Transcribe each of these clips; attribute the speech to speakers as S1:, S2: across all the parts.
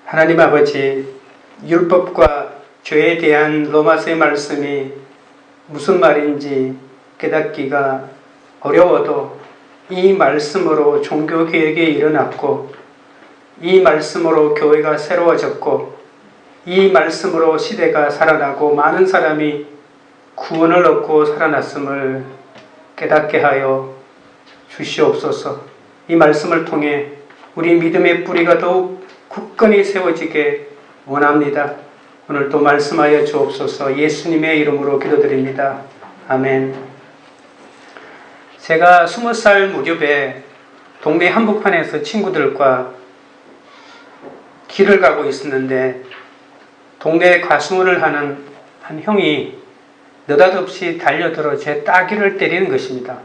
S1: 하나님 아버지, 율법과 죄에 대한 로마서의 말씀이 무슨 말인지 깨닫기가 어려워도 이 말씀으로 종교개혁이 일어났고, 이 말씀으로 교회가 새로워졌고, 이 말씀으로 시대가 살아나고 많은 사람이 구원을 얻고 살아났음을 깨닫게 하여 주시옵소서. 이 말씀을 통해 우리 믿음의 뿌리가 더욱 굳건히 세워지게 원합니다. 오늘도 말씀하여 주옵소서. 예수님의 이름으로 기도드립니다. 아멘. 제가 20살 무렵에 동네 한복판에서 친구들과 길을 가고 있었는데 동네 과수원을 하는 한 형이 느닷없이 달려들어 제 따귀를 때리는 것입니다.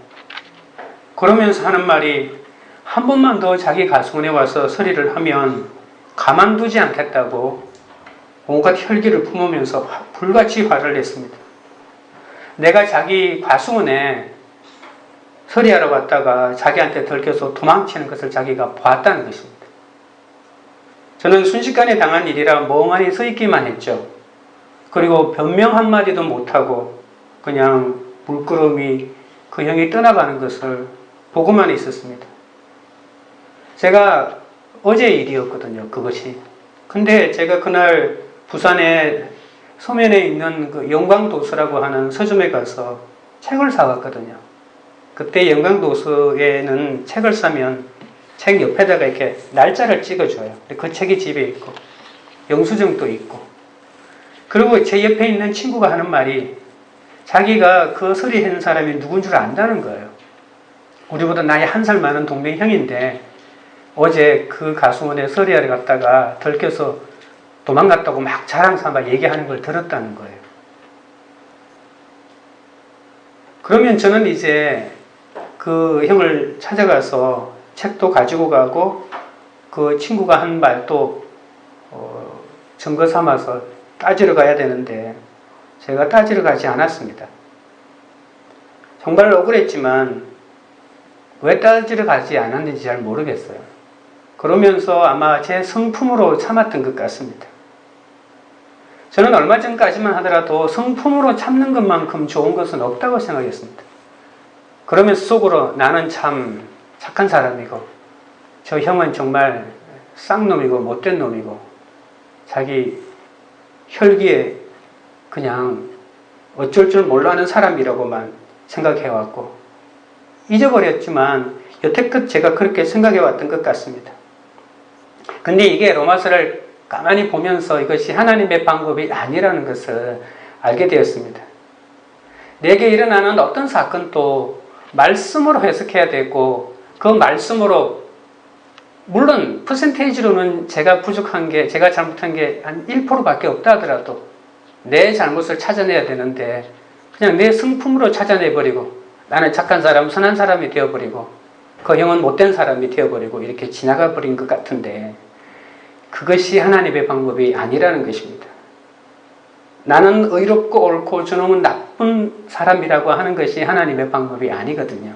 S1: 그러면서 하는 말이 한 번만 더 자기 과수원에 와서 서리를 하면 가만두지 않겠다고 온갖 혈기를 품으면서 불같이 화를 냈습니다. 내가 자기 과수원에 서리하러 왔다가 자기한테 들켜서 도망치는 것을 자기가 보았다는 것입니다. 저는 순식간에 당한 일이라 멍하니 서 있기만 했죠. 그리고 변명 한마디도 못하고 그냥 물끄러미 그 형이 떠나가는 것을 보고만 있었습니다. 제가 어제 일이었거든요, 그것이. 근데 제가 그날 부산에 서면에 있는 그 영광도서라고 하는 서점에 가서 책을 사왔거든요. 그때 영광도서에는 책을 사면 책 옆에다가 이렇게 날짜를 찍어줘요. 그 책이 집에 있고, 영수증도 있고. 그리고 제 옆에 있는 친구가 하는 말이 자기가 그 서리한 사람이 누군 줄 안다는 거예요. 우리보다 나이 1살 많은 동네 형인데 어제 그 가수원에 서리하러 갔다가 들켜서 도망갔다고 막 자랑삼아 얘기하는 걸 들었다는 거예요. 그러면 저는 이제 그 형을 찾아가서 책도 가지고 가고 그 친구가 한 말도 증거 삼아서 따지러 가야 되는데 제가 따지러 가지 않았습니다. 정말 억울했지만 왜 따지러 가지 않았는지 잘 모르겠어요. 그러면서 아마 제 성품으로 참았던 것 같습니다. 저는 얼마 전까지만 하더라도 성품으로 참는 것만큼 좋은 것은 없다고 생각했습니다. 그러면서 속으로 나는 참 착한 사람이고 저 형은 정말 쌍놈이고 못된 놈이고 자기 혈기에 그냥 어쩔 줄 몰라하는 사람이라고만 생각해왔고 잊어버렸지만 여태껏 제가 그렇게 생각해왔던 것 같습니다. 근데 이게 로마서를 가만히 보면서 이것이 하나님의 방법이 아니라는 것을 알게 되었습니다. 내게 일어나는 어떤 사건도 말씀으로 해석해야 되고 그 말씀으로 물론 퍼센테이지로는 제가 부족한 게 제가 잘못한 게 한 1%밖에 없다 하더라도 내 잘못을 찾아내야 되는데 그냥 내 성품으로 찾아내버리고 나는 착한 사람, 선한 사람이 되어버리고 그 형은 못된 사람이 되어버리고 이렇게 지나가 버린 것 같은데 그것이 하나님의 방법이 아니라는 것입니다. 나는 의롭고 옳고 저놈은 나쁜 사람이라고 하는 것이 하나님의 방법이 아니거든요.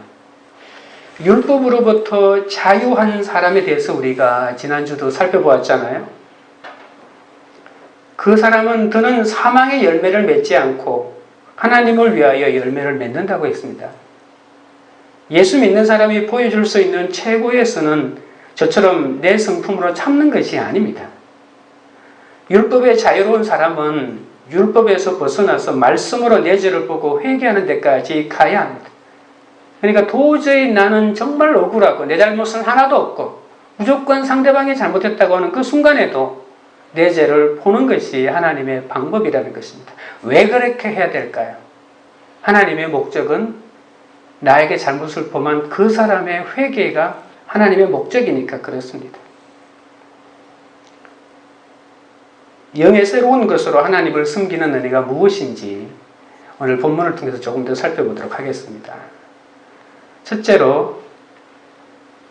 S1: 율법으로부터 자유한 사람에 대해서 우리가 지난주도 살펴보았잖아요. 그 사람은 더는 사망의 열매를 맺지 않고 하나님을 위하여 열매를 맺는다고 했습니다. 예수 믿는 사람이 보여줄 수 있는 최고의 선은 저처럼 내 성품으로 참는 것이 아닙니다. 율법에 자유로운 사람은 율법에서 벗어나서 말씀으로 내 죄를 보고 회개하는 데까지 가야 합니다. 그러니까 도저히 나는 정말 억울하고 내 잘못은 하나도 없고 무조건 상대방이 잘못했다고 하는 그 순간에도 내 죄를 보는 것이 하나님의 방법이라는 것입니다. 왜 그렇게 해야 될까요? 하나님의 목적은 나에게 잘못을 범한 그 사람의 회개가 하나님의 목적이니까 그렇습니다. 영의 새로운 것으로 하나님을 섬기는 은혜가 무엇인지 오늘 본문을 통해서 조금 더 살펴보도록 하겠습니다. 첫째로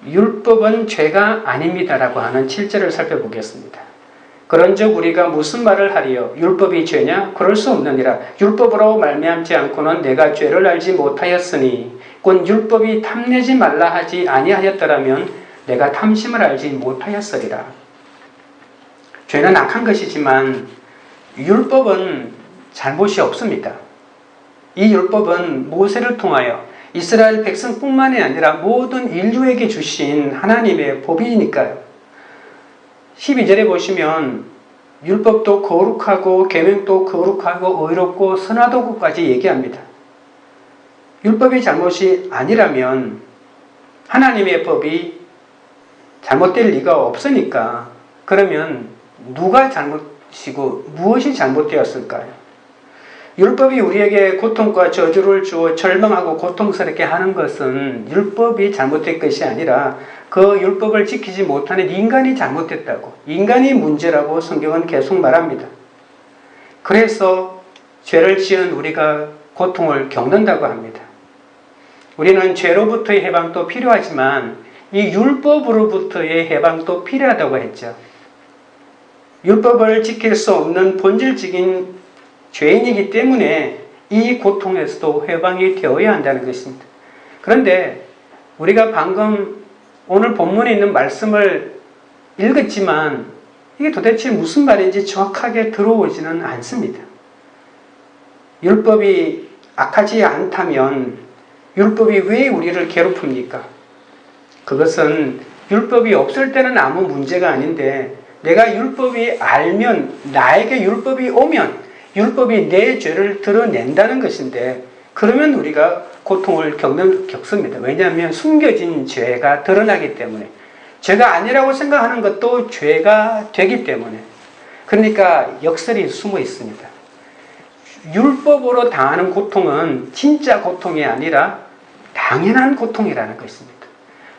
S1: 율법은 죄가 아닙니다라고 하는 7절을 살펴보겠습니다. 그런즉 우리가 무슨 말을 하리요? 율법이 죄냐? 그럴 수 없느니라. 율법으로 말미암지 않고는 내가 죄를 알지 못하였으니 곧 율법이 탐내지 말라 하지 아니하였더라면 내가 탐심을 알지 못하였으리라. 죄는 악한 것이지만 율법은 잘못이 없습니다. 이 율법은 모세를 통하여 이스라엘 백성뿐만이 아니라 모든 인류에게 주신 하나님의 법이니까요. 12절에 보시면 율법도 거룩하고 계명도 거룩하고 의롭고 선하도고까지 얘기합니다. 율법이 잘못이 아니라면 하나님의 법이 잘못될 리가 없으니까 그러면 누가 잘못이고 무엇이 잘못되었을까요? 율법이 우리에게 고통과 저주를 주어 절망하고 고통스럽게 하는 것은 율법이 잘못된 것이 아니라 그 율법을 지키지 못하는 인간이 잘못됐다고, 인간이 문제라고 성경은 계속 말합니다. 그래서 죄를 지은 우리가 고통을 겪는다고 합니다. 우리는 죄로부터의 해방도 필요하지만 이 율법으로부터의 해방도 필요하다고 했죠. 율법을 지킬 수 없는 본질적인 죄인이기 때문에 이 고통에서도 해방이 되어야 한다는 것입니다. 그런데 우리가 방금 오늘 본문에 있는 말씀을 읽었지만 이게 도대체 무슨 말인지 정확하게 들어오지는 않습니다. 율법이 악하지 않다면 율법이 왜 우리를 괴롭힙니까? 그것은 율법이 없을 때는 아무 문제가 아닌데 내가 율법이 알면, 나에게 율법이 오면 율법이 내 죄를 드러낸다는 것인데 그러면 우리가 고통을 겪습니다. 왜냐하면 숨겨진 죄가 드러나기 때문에, 죄가 아니라고 생각하는 것도 죄가 되기 때문에, 그러니까 역설이 숨어 있습니다. 율법으로 당하는 고통은 진짜 고통이 아니라 당연한 고통이라는 것입니다.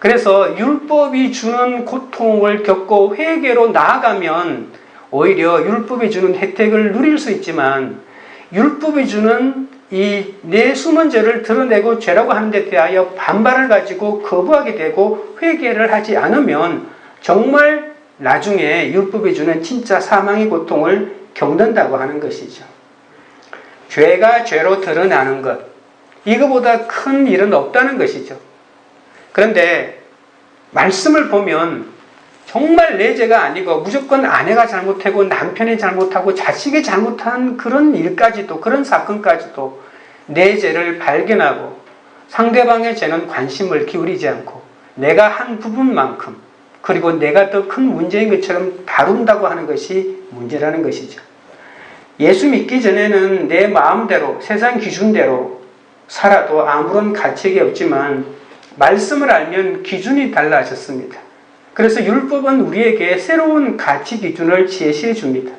S1: 그래서 율법이 주는 고통을 겪고 회개로 나아가면 오히려 율법이 주는 혜택을 누릴 수 있지만 율법이 주는 이 내 숨은 죄를 드러내고 죄라고 하는 데 대하여 반발을 가지고 거부하게 되고 회개를 하지 않으면 정말 나중에 율법이 주는 진짜 사망의 고통을 겪는다고 하는 것이죠. 죄가 죄로 드러나는 것, 이거보다 큰 일은 없다는 것이죠. 그런데 말씀을 보면 정말 내 죄가 아니고 무조건 아내가 잘못하고 남편이 잘못하고 자식이 잘못한 그런 일까지도, 그런 사건까지도 내 죄를 발견하고 상대방의 죄는 관심을 기울이지 않고 내가 한 부분만큼, 그리고 내가 더 큰 문제인 것처럼 다룬다고 하는 것이 문제라는 것이죠. 예수 믿기 전에는 내 마음대로, 세상 기준대로 살아도 아무런 가책이 없지만 말씀을 알면 기준이 달라졌습니다. 그래서 율법은 우리에게 새로운 가치 기준을 제시해 줍니다.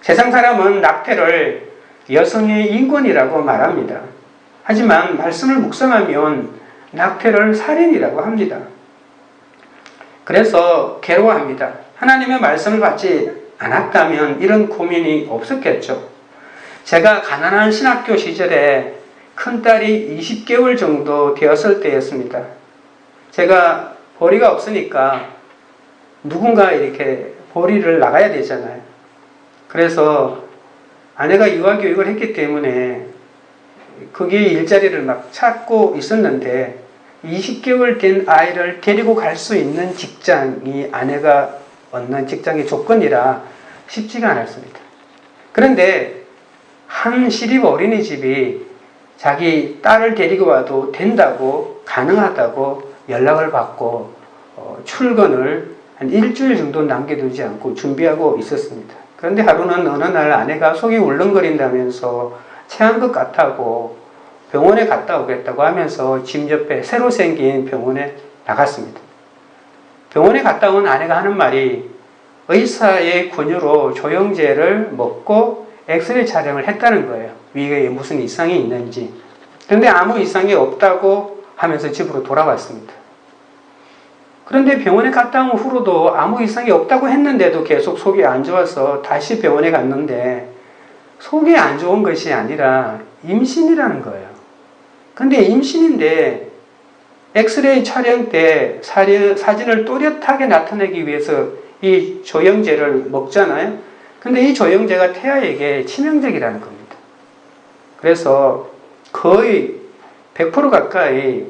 S1: 세상 사람은 낙태를 여성의 인권이라고 말합니다. 하지만 말씀을 묵상하면 낙태를 살인이라고 합니다. 그래서 괴로워합니다. 하나님의 말씀을 받지 않았다면 이런 고민이 없었겠죠. 제가 가난한 신학교 시절에 큰딸이 20개월 정도 되었을 때였습니다. 제가 벌이가 없으니까 누군가 이렇게 벌이를 나가야 되잖아요. 그래서 아내가 유아교육을 했기 때문에 거기에 일자리를 막 찾고 있었는데 20개월 된 아이를 데리고 갈 수 있는 직장이 아내가 얻는 직장의 조건이라 쉽지가 않았습니다. 그런데 한 시립 어린이집이 자기 딸을 데리고 와도 된다고, 가능하다고 연락을 받고 출근을 한 일주일 정도 남겨두지 않고 준비하고 있었습니다. 그런데 하루는 어느 날 아내가 속이 울렁거린다면서 체한 것 같다고 병원에 갔다 오겠다고 하면서 집 옆에 새로 생긴 병원에 나갔습니다. 병원에 갔다 온 아내가 하는 말이 의사의 권유로 조영제를 먹고 엑스레이 촬영을 했다는 거예요. 위에 무슨 이상이 있는지. 그런데 아무 이상이 없다고 하면서 집으로 돌아왔습니다. 그런데 병원에 갔다 온 후로도 아무 이상이 없다고 했는데도 계속 속이 안 좋아서 다시 병원에 갔는데 속이 안 좋은 것이 아니라 임신이라는 거예요. 근데 임신인데 엑스레이 촬영 때 사진을 또렷하게 나타내기 위해서 이 조영제를 먹잖아요. 근데 이 조영제가 태아에게 치명적이라는 겁니다. 그래서 거의 100% 가까이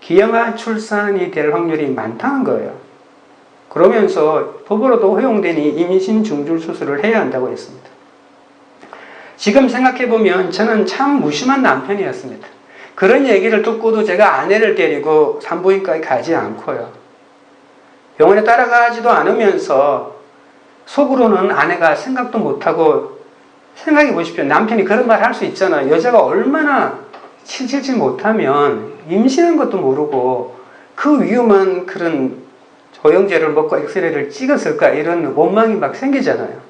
S1: 기형아 출산이 될 확률이 많다는 거예요. 그러면서 법으로도 허용되니 임신 중절 수술을 해야 한다고 했습니다. 지금 생각해보면 저는 참 무심한 남편이었습니다. 그런 얘기를 듣고도 제가 아내를 데리고 산부인과에 가지 않고요. 병원에 따라가지도 않으면서 속으로는 아내가 생각도 못하고, 생각해 보십시오. 남편이 그런 말 할 수 있잖아요. 여자가 얼마나 칠칠치 못하면 임신한 것도 모르고 그 위험한 그런 조영제를 먹고 엑스레이를 찍었을까, 이런 원망이 막 생기잖아요.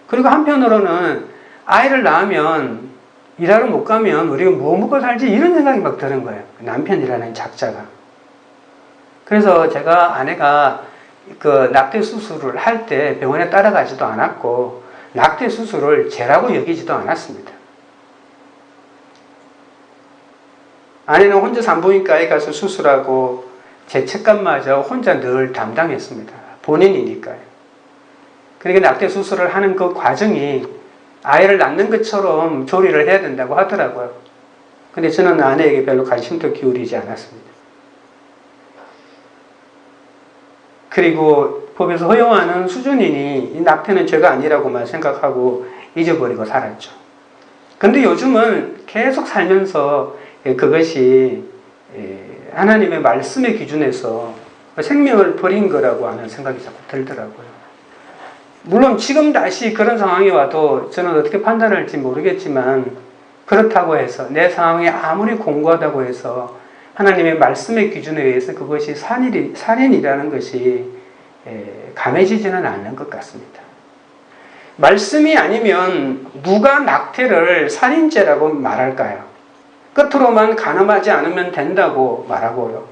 S1: 그리고 한편으로는 아이를 낳으면 일하러 못 가면 우리가 뭐 먹고 살지, 이런 생각이 막 드는 거예요. 남편이라는 작자가. 그래서 제가 아내가 그 낙태 수술을 할 때 병원에 따라가지도 않았고 낙태 수술을 죄라고 여기지도 않았습니다. 아내는 혼자 산부인과에 가서 수술하고 죄책감마저 혼자 늘 담당했습니다. 본인이니까요. 그러니까 낙태 수술을 하는 그 과정이 아이를 낳는 것처럼 조리를 해야 된다고 하더라고요. 근데 저는 아내에게 별로 관심도 기울이지 않았습니다. 그리고 법에서 허용하는 수준이니 이 낙태는 죄가 아니라고만 생각하고 잊어버리고 살았죠. 근데 요즘은 계속 살면서 그것이 하나님의 말씀의 기준에서 생명을 버린 거라고 하는 생각이 자꾸 들더라고요. 물론 지금 다시 그런 상황이 와도 저는 어떻게 판단할지 모르겠지만, 그렇다고 해서 내 상황이 아무리 공고하다고 해서 하나님의 말씀의 기준에 의해서 그것이 살인이라는 것이 감해지지는 않는 것 같습니다. 말씀이 아니면 누가 낙태를 살인죄라고 말할까요? 끝으로만 간음하지 않으면 된다고 말하고요.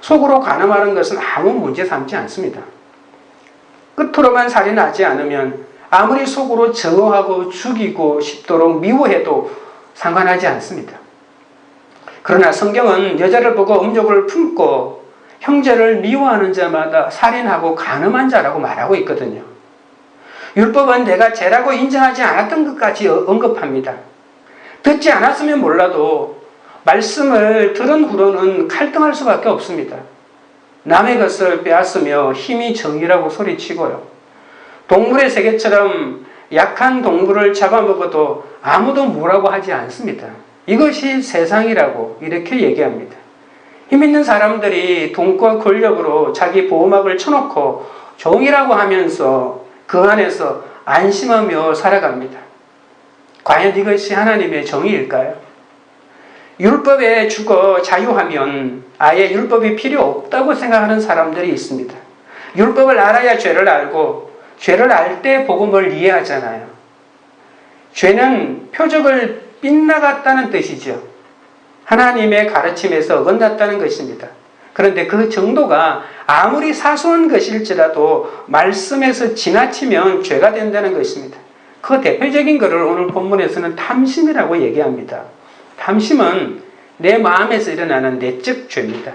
S1: 속으로 간음하는 것은 아무 문제 삼지 않습니다. 끝으로만 살인하지 않으면 아무리 속으로 정오하고 죽이고 싶도록 미워해도 상관하지 않습니다. 그러나 성경은 여자를 보고 음욕을 품고 형제를 미워하는 자마다 살인하고 간음한 자라고 말하고 있거든요. 율법은 내가 죄라고 인정하지 않았던 것까지 언급합니다. 듣지 않았으면 몰라도 말씀을 들은 후로는 갈등할 수밖에 없습니다. 남의 것을 빼앗으며 힘이 정의라고 소리치고요. 동물의 세계처럼 약한 동물을 잡아먹어도 아무도 뭐라고 하지 않습니다. 이것이 세상이라고 이렇게 얘기합니다. 힘 있는 사람들이 돈과 권력으로 자기 보호막을 쳐놓고 종이라고 하면서 그 안에서 안심하며 살아갑니다. 과연 이것이 하나님의 정의일까요? 율법에 죽어 자유하면 아예 율법이 필요 없다고 생각하는 사람들이 있습니다. 율법을 알아야 죄를 알고, 죄를 알 때 복음을 이해하잖아요. 죄는 표적을 빗나갔다는 뜻이죠. 하나님의 가르침에서 어긋났다는 것입니다. 그런데 그 정도가 아무리 사소한 것일지라도 말씀에서 지나치면 죄가 된다는 것입니다. 그 대표적인 것을 오늘 본문에서는 탐심이라고 얘기합니다. 탐심은 내 마음에서 일어나는 내적 죄입니다.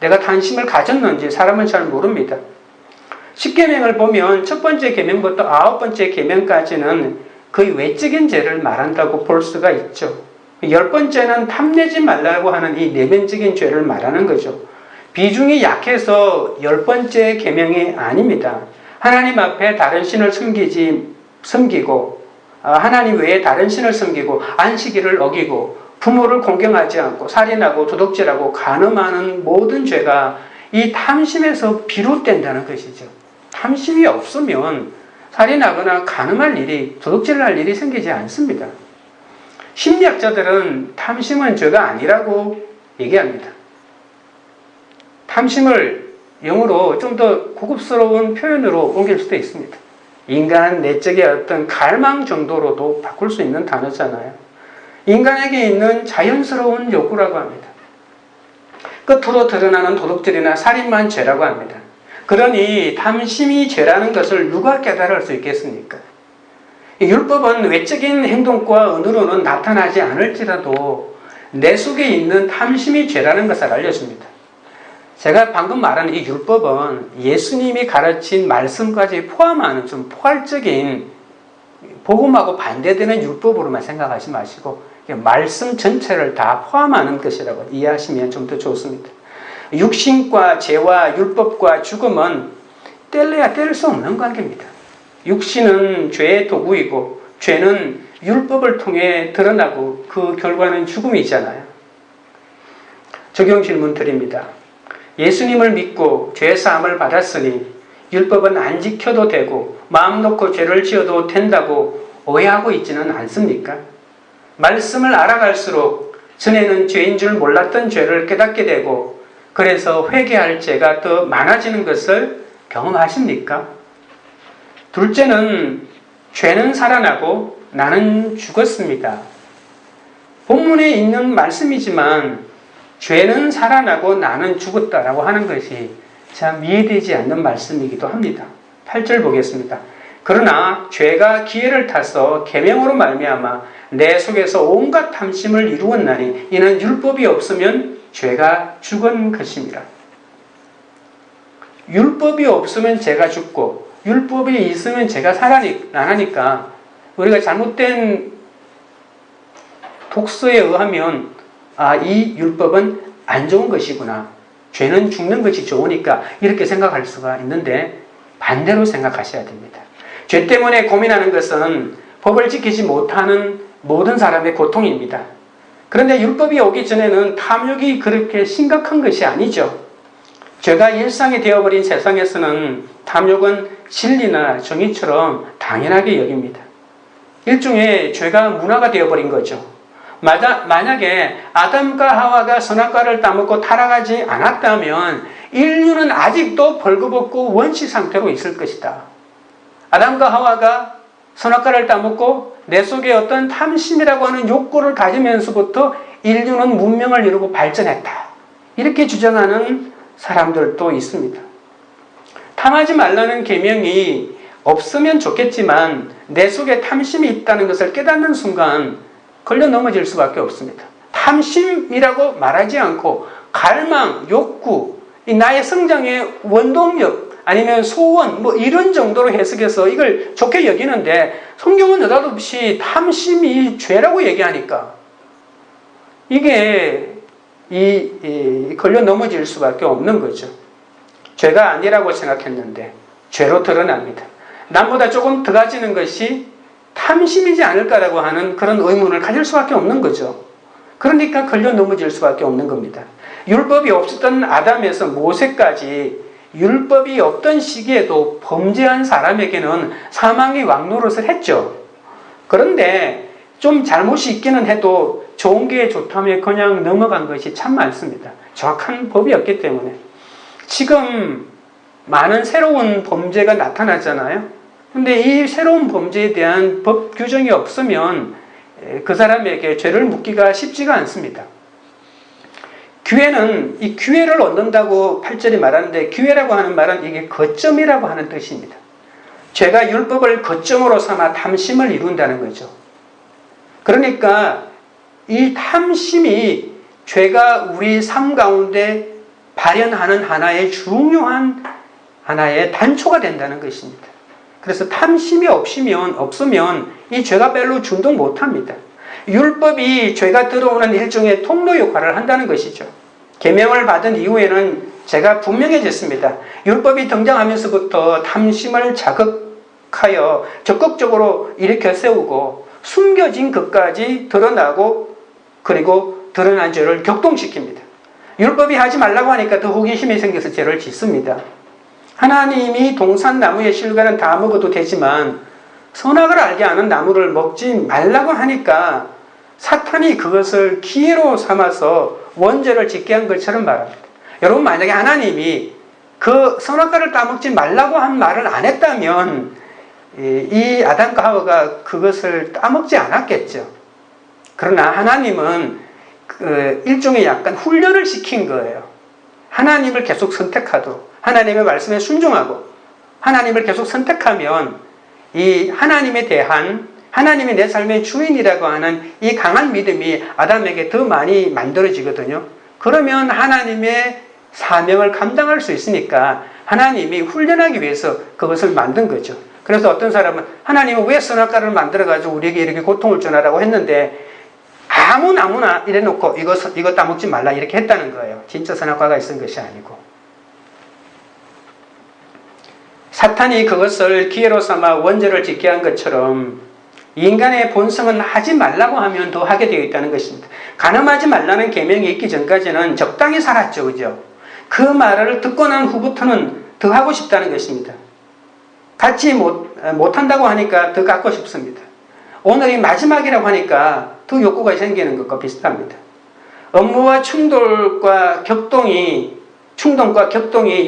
S1: 내가 탐심을 가졌는지 사람은 잘 모릅니다. 10계명을 보면 첫 번째 계명부터 9번째 계명까지는 거의 외적인 죄를 말한다고 볼 수가 있죠. 10번째는 탐내지 말라고 하는 이 내면적인 죄를 말하는 거죠. 비중이 약해서 10번째 계명이 아닙니다. 하나님 앞에 다른 신을 섬기고 하나님 외에 다른 신을 섬기고 안식일을 어기고 부모를 공경하지 않고 살인하고 도둑질하고 간음하는 모든 죄가 이 탐심에서 비롯된다는 것이죠. 탐심이 없으면 살인하거나 간음할 일이, 도둑질을 할 일이 생기지 않습니다. 심리학자들은 탐심은 죄가 아니라고 얘기합니다. 탐심을 영어로 좀 더 고급스러운 표현으로 옮길 수도 있습니다. 인간 내적의 어떤 갈망 정도로도 바꿀 수 있는 단어잖아요. 인간에게 있는 자연스러운 욕구라고 합니다. 끝으로 드러나는 도둑질이나 살인만 죄라고 합니다. 그러니 탐심이 죄라는 것을 누가 깨달을 수 있겠습니까? 율법은 외적인 행동과 언어로는 나타나지 않을지라도 내 속에 있는 탐심이 죄라는 것을 알려줍니다. 제가 방금 말한 이 율법은 예수님이 가르친 말씀까지 포함하는 좀 포괄적인, 복음하고 반대되는 율법으로만 생각하지 마시고 말씀 전체를 다 포함하는 것이라고 이해하시면 좀 더 좋습니다. 육신과 죄와 율법과 죽음은 뗄래야 뗄 수 없는 관계입니다. 육신은 죄의 도구이고 죄는 율법을 통해 드러나고 그 결과는 죽음이잖아요. 적용 질문 드립니다. 예수님을 믿고 죄사함을 받았으니 율법은 안 지켜도 되고 마음 놓고 죄를 지어도 된다고 오해하고 있지는 않습니까? 말씀을 알아갈수록 전에는 죄인 줄 몰랐던 죄를 깨닫게 되고 그래서 회개할 죄가 더 많아지는 것을 경험하십니까? 둘째는 죄는 살아나고 나는 죽었습니다. 본문에 있는 말씀이지만 죄는 살아나고 나는 죽었다라고 하는 것이 참 이해되지 않는 말씀이기도 합니다. 8절 보겠습니다. 그러나 죄가 기회를 타서 계명으로 말미암아 내 속에서 온갖 탐심을 이루었나니 이는 율법이 없으면 죄가 죽은 것입니다. 율법이 없으면 죄가 죽고 율법이 있으면 죄가 살아나니까 우리가 잘못된 독서에 의하면 이 율법은 안 좋은 것이구나. 죄는 죽는 것이 좋으니까 이렇게 생각할 수가 있는데 반대로 생각하셔야 됩니다. 죄 때문에 고민하는 것은 법을 지키지 못하는 모든 사람의 고통입니다. 그런데 율법이 오기 전에는 탐욕이 그렇게 심각한 것이 아니죠. 죄가 일상이 되어버린 세상에서는 탐욕은 진리나 정의처럼 당연하게 여깁니다. 일종의 죄가 문화가 되어버린 거죠. 만약에 아담과 하와가 선악과를 따먹고 타락하지 않았다면 인류는 아직도 벌거벗고 원시 상태로 있을 것이다. 아담과 하와가 선악과를 따먹고 내 속에 어떤 탐심이라고 하는 욕구를 가지면서부터 인류는 문명을 이루고 발전했다. 이렇게 주장하는 사람들도 있습니다. 탐하지 말라는 계명이 없으면 좋겠지만 내 속에 탐심이 있다는 것을 깨닫는 순간 걸려 넘어질 수밖에 없습니다. 탐심이라고 말하지 않고 갈망, 욕구, 나의 성장의 원동력 아니면 소원 이런 정도로 해석해서 이걸 좋게 여기는데 성경은 느닷없이 탐심이 죄라고 얘기하니까 이게 걸려 넘어질 수밖에 없는 거죠. 죄가 아니라고 생각했는데 죄로 드러납니다. 남보다 조금 더 가지는 것이 탐심이지 않을까라고 하는 그런 의문을 가질 수밖에 없는 거죠. 그러니까 걸려 넘어질 수밖에 없는 겁니다. 율법이 없었던 아담에서 모세까지 율법이 없던 시기에도 범죄한 사람에게는 사망의 왕노릇을 했죠. 그런데 좀 잘못이 있기는 해도 좋은 게 좋다며 그냥 넘어간 것이 참 많습니다. 정확한 법이 없기 때문에. 지금 많은 새로운 범죄가 나타나잖아요. 근데 이 새로운 범죄에 대한 법 규정이 없으면 그 사람에게 죄를 묻기가 쉽지가 않습니다. 기회는 이 기회를 얻는다고 8절이 말하는데 기회라고 하는 말은 이게 거점이라고 하는 뜻입니다. 죄가 율법을 거점으로 삼아 탐심을 이룬다는 거죠. 그러니까 이 탐심이 죄가 우리 삶 가운데 발현하는 하나의 중요한 하나의 단초가 된다는 것입니다. 그래서 탐심이 없으면 이 죄가 별로 준동 못합니다. 율법이 죄가 들어오는 일종의 통로 역할을 한다는 것이죠. 계명을 받은 이후에는 죄가 분명해졌습니다. 율법이 등장하면서부터 탐심을 자극하여 적극적으로 일으켜 세우고 숨겨진 것까지 드러나고 그리고 드러난 죄를 격동시킵니다. 율법이 하지 말라고 하니까 더 호기심이 생겨서 죄를 짓습니다. 하나님이 동산나무의 실과는 다 먹어도 되지만 선악을 알게 하는 나무를 먹지 말라고 하니까 사탄이 그것을 기회로 삼아서 원죄를 짓게 한 것처럼 말합니다. 여러분 만약에 하나님이 그 선악과를 따먹지 말라고 한 말을 안 했다면 이 아담과 하와가 그것을 따먹지 않았겠죠. 그러나 하나님은 일종의 약간 훈련을 시킨 거예요. 하나님을 계속 선택하도록 하나님의 말씀에 순종하고 하나님을 계속 선택하면 이 하나님에 대한 하나님이 내 삶의 주인이라고 하는 이 강한 믿음이 아담에게 더 많이 만들어지거든요. 그러면 하나님의 사명을 감당할 수 있으니까 하나님이 훈련하기 위해서 그것을 만든 거죠. 그래서 어떤 사람은 하나님은 왜 선악과를 만들어가지고 우리에게 이렇게 고통을 주나라고 했는데 아무나 이래놓고 이거 따먹지 말라 이렇게 했다는 거예요. 진짜 선악과가 있은 것이 아니고. 사탄이 그것을 기회로 삼아 원죄를 짓게 한 것처럼 인간의 본성은 하지 말라고 하면 더 하게 되어 있다는 것입니다. 간음하지 말라는 계명이 있기 전까지는 적당히 살았죠. 그죠? 그 말을 듣고 난 후부터는 더 하고 싶다는 것입니다. 갖지 못한다고 하니까 더 갖고 싶습니다. 오늘이 마지막이라고 하니까 더 욕구가 생기는 것과 비슷합니다. 업무와 충동과 격동이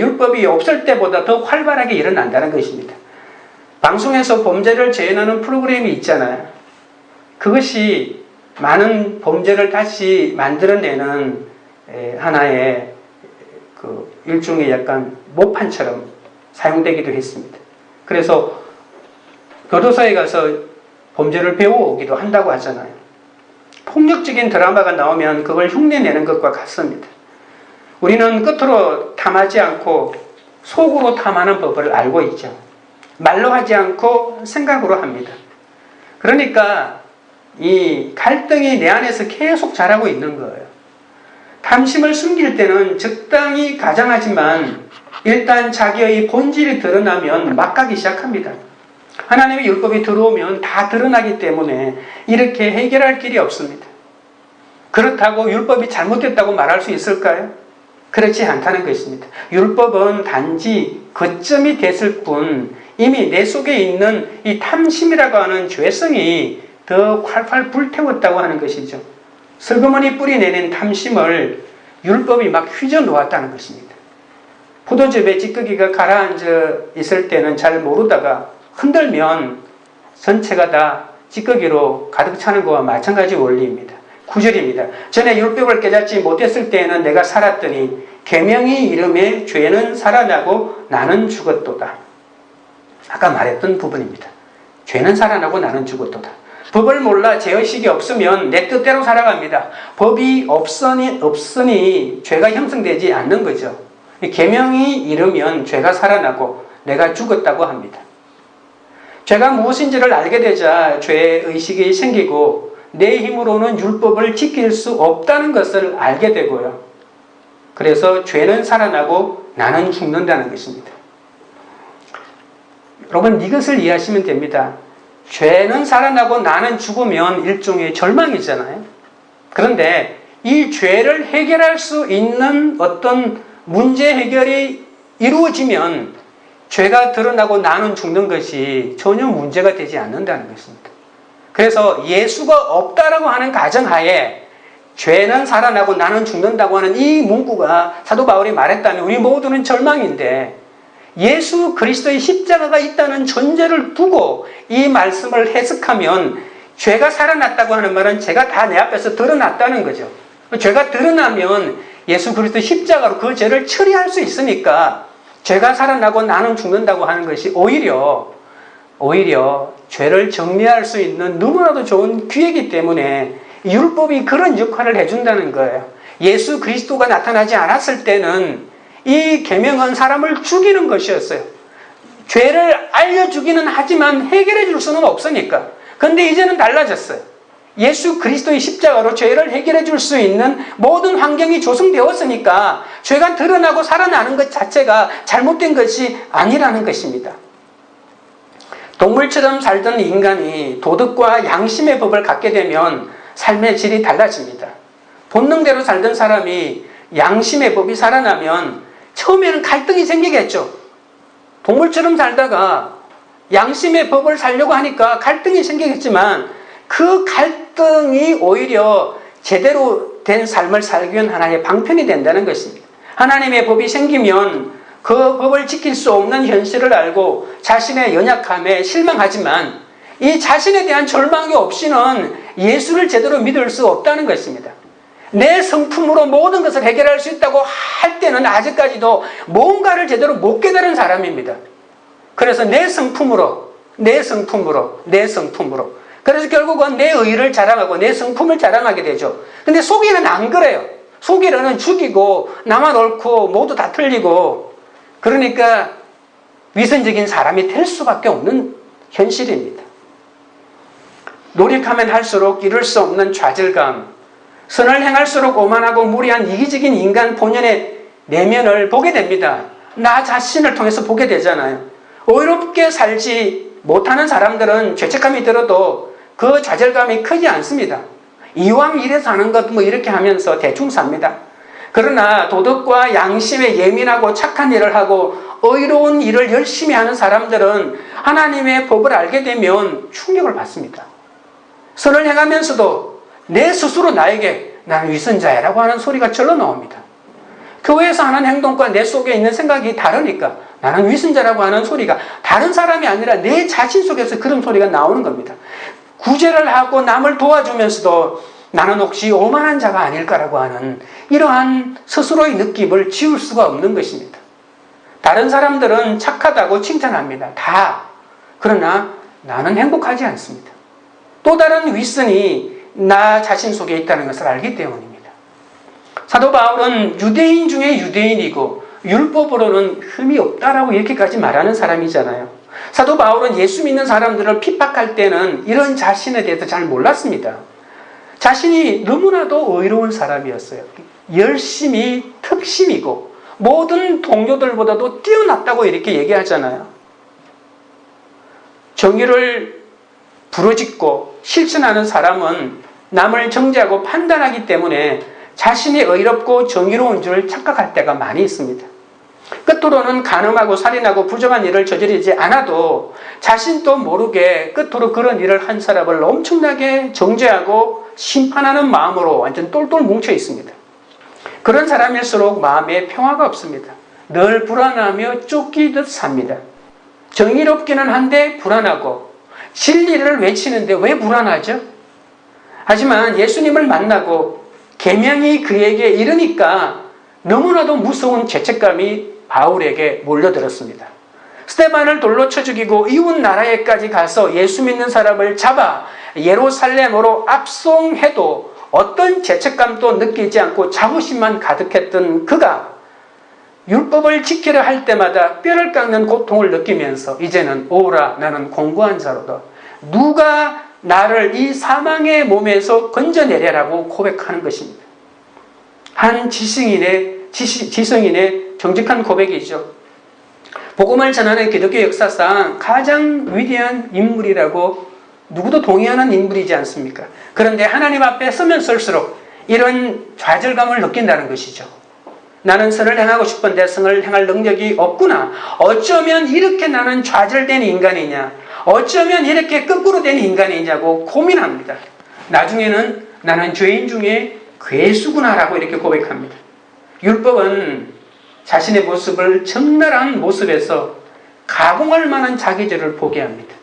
S1: 율법이 없을 때보다 더 활발하게 일어난다는 것입니다. 방송에서 범죄를 재현하는 프로그램이 있잖아요. 그것이 많은 범죄를 다시 만들어내는 하나의 일종의 약간 모판처럼 사용되기도 했습니다. 그래서 교도소에 가서 범죄를 배워오기도 한다고 하잖아요. 폭력적인 드라마가 나오면 그걸 흉내내는 것과 같습니다. 우리는 끝으로 탐하지 않고 속으로 탐하는 법을 알고 있죠. 말로 하지 않고 생각으로 합니다. 그러니까 이 갈등이 내 안에서 계속 자라고 있는 거예요. 탐심을 숨길 때는 적당히 가장하지만 일단 자기의 본질이 드러나면 막 가기 시작합니다. 하나님의 율법이 들어오면 다 드러나기 때문에 이렇게 해결할 길이 없습니다. 그렇다고 율법이 잘못됐다고 말할 수 있을까요? 그렇지 않다는 것입니다. 율법은 단지 거점이 됐을 뿐 이미 내 속에 있는 이 탐심이라고 하는 죄성이 더 활활 불태웠다고 하는 것이죠. 슬그머니 뿌리내린 탐심을 율법이 막 휘저 놓았다는 것입니다. 포도즙에 찌꺼기가 가라앉아 있을 때는 잘 모르다가 흔들면 전체가 다 찌꺼기로 가득 차는 것과 마찬가지 원리입니다. 9절입니다. 전에 율법을 깨닫지 못했을 때에는 내가 살았더니 계명이 이름에 죄는 살아나고 나는 죽었도다. 아까 말했던 부분입니다. 죄는 살아나고 나는 죽었도다. 법을 몰라 죄의식이 없으면 내 뜻대로 살아갑니다. 법이 없으니 죄가 형성되지 않는 거죠. 계명이 이르면 죄가 살아나고 내가 죽었다고 합니다. 죄가 무엇인지를 알게 되자 죄의식이 생기고 내 힘으로는 율법을 지킬 수 없다는 것을 알게 되고요. 그래서 죄는 살아나고 나는 죽는다는 것입니다. 여러분 이것을 이해하시면 됩니다. 죄는 살아나고 나는 죽으면 일종의 절망이잖아요. 그런데 이 죄를 해결할 수 있는 어떤 문제 해결이 이루어지면 죄가 드러나고 나는 죽는 것이 전혀 문제가 되지 않는다는 것입니다. 그래서 예수가 없다라고 하는 가정하에 죄는 살아나고 나는 죽는다고 하는 이 문구가 사도 바울이 말했다면 우리 모두는 절망인데 예수 그리스도의 십자가가 있다는 전제를 두고 이 말씀을 해석하면 죄가 살아났다고 하는 말은 죄가 다 내 앞에서 드러났다는 거죠. 죄가 드러나면 예수 그리스도 십자가로 그 죄를 처리할 수 있으니까 죄가 살아나고 나는 죽는다고 하는 것이 오히려 죄를 정리할 수 있는 너무나도 좋은 기회이기 때문에 율법이 그런 역할을 해준다는 거예요. 예수 그리스도가 나타나지 않았을 때는 이 계명은 사람을 죽이는 것이었어요. 죄를 알려 주기는 하지만 해결해 줄 수는 없으니까. 그런데 이제는 달라졌어요. 예수 그리스도의 십자가로 죄를 해결해 줄 수 있는 모든 환경이 조성되었으니까 죄가 드러나고 살아나는 것 자체가 잘못된 것이 아니라는 것입니다. 동물처럼 살던 인간이 도덕과 양심의 법을 갖게 되면 삶의 질이 달라집니다. 본능대로 살던 사람이 양심의 법이 살아나면 처음에는 갈등이 생기겠죠. 동물처럼 살다가 양심의 법을 살려고 하니까 갈등이 생기겠지만 그 갈등이 오히려 제대로 된 삶을 살기 위한 하나의 방편이 된다는 것입니다. 하나님의 법이 생기면 그 법을 지킬 수 없는 현실을 알고 자신의 연약함에 실망하지만 이 자신에 대한 절망이 없이는 예수를 제대로 믿을 수 없다는 것입니다. 내 성품으로 모든 것을 해결할 수 있다고 할 때는 아직까지도 뭔가를 제대로 못 깨달은 사람입니다. 그래서 내 성품으로 그래서 결국은 내 의를 자랑하고 내 성품을 자랑하게 되죠. 근데 속에는 안 그래요. 속에는 죽이고 나만 옳고 모두 다 틀리고 그러니까 위선적인 사람이 될 수밖에 없는 현실입니다. 노력하면 할수록 이룰 수 없는 좌절감, 선을 행할수록 오만하고 무리한 이기적인 인간 본연의 내면을 보게 됩니다. 나 자신을 통해서 보게 되잖아요. 의롭게 살지 못하는 사람들은 죄책감이 들어도 그 좌절감이 크지 않습니다. 이왕 이래서 하는 것 뭐 이렇게 하면서 대충 삽니다. 그러나 도덕과 양심에 예민하고 착한 일을 하고 의로운 일을 열심히 하는 사람들은 하나님의 법을 알게 되면 충격을 받습니다. 선을 행하면서도 내 스스로 나에게 나는 위선자야라고 하는 소리가 절로 나옵니다. 교회에서 하는 행동과 내 속에 있는 생각이 다르니까 나는 위선자라고 하는 소리가 다른 사람이 아니라 내 자신 속에서 그런 소리가 나오는 겁니다. 구제를 하고 남을 도와주면서도 나는 혹시 오만한 자가 아닐까라고 하는 이러한 스스로의 느낌을 지울 수가 없는 것입니다. 다른 사람들은 착하다고 칭찬합니다. 다. 그러나 나는 행복하지 않습니다. 또 다른 위선이 나 자신 속에 있다는 것을 알기 때문입니다. 사도 바울은 유대인 중에 유대인이고 율법으로는 흠이 없다라고 이렇게까지 말하는 사람이잖아요. 사도 바울은 예수 믿는 사람들을 핍박할 때는 이런 자신에 대해서 잘 몰랐습니다. 자신이 너무나도 의로운 사람이었어요. 열심히 특심이고 모든 동료들보다도 뛰어났다고 이렇게 얘기하잖아요. 정의를 부르짖고 실천하는 사람은 남을 정죄하고 판단하기 때문에 자신이 의롭고 정의로운 줄 착각할 때가 많이 있습니다. 끝으로는 간음하고 살인하고 부정한 일을 저지르지 않아도 자신도 모르게 끝으로 그런 일을 한 사람을 엄청나게 정죄하고 심판하는 마음으로 완전 똘똘 뭉쳐 있습니다. 그런 사람일수록 마음에 평화가 없습니다. 늘 불안하며 쫓기듯 삽니다. 정의롭기는 한데 불안하고 진리를 외치는데 왜 불안하죠? 하지만 예수님을 만나고 계명이 그에게 이르니까 너무나도 무서운 죄책감이 바울에게 몰려들었습니다. 스데반을 돌로 쳐 죽이고 이웃 나라에까지 가서 예수 믿는 사람을 잡아 예루살렘으로 압송해도 어떤 죄책감도 느끼지 않고 자부심만 가득했던 그가 율법을 지키려 할 때마다 뼈를 깎는 고통을 느끼면서 이제는 오라 나는 공고한 자로다. 누가 나를 이 사망의 몸에서 건져내려라고 고백하는 것입니다. 한 지성인의 정직한 고백이죠. 복음을 전하는 기독교 역사상 가장 위대한 인물이라고 누구도 동의하는 인물이지 않습니까? 그런데 하나님 앞에 서면 설수록 이런 좌절감을 느낀다는 것이죠. 나는 선을 행하고 싶은데 선을 행할 능력이 없구나. 어쩌면 이렇게 나는 좌절된 인간이냐. 어쩌면 이렇게 거꾸로 된 인간이냐고 고민합니다. 나중에는 나는 죄인 중에 괴수구나라고 이렇게 고백합니다. 율법은 자신의 모습을 적나라한 모습에서 가공할 만한 자기죄를 보게 합니다.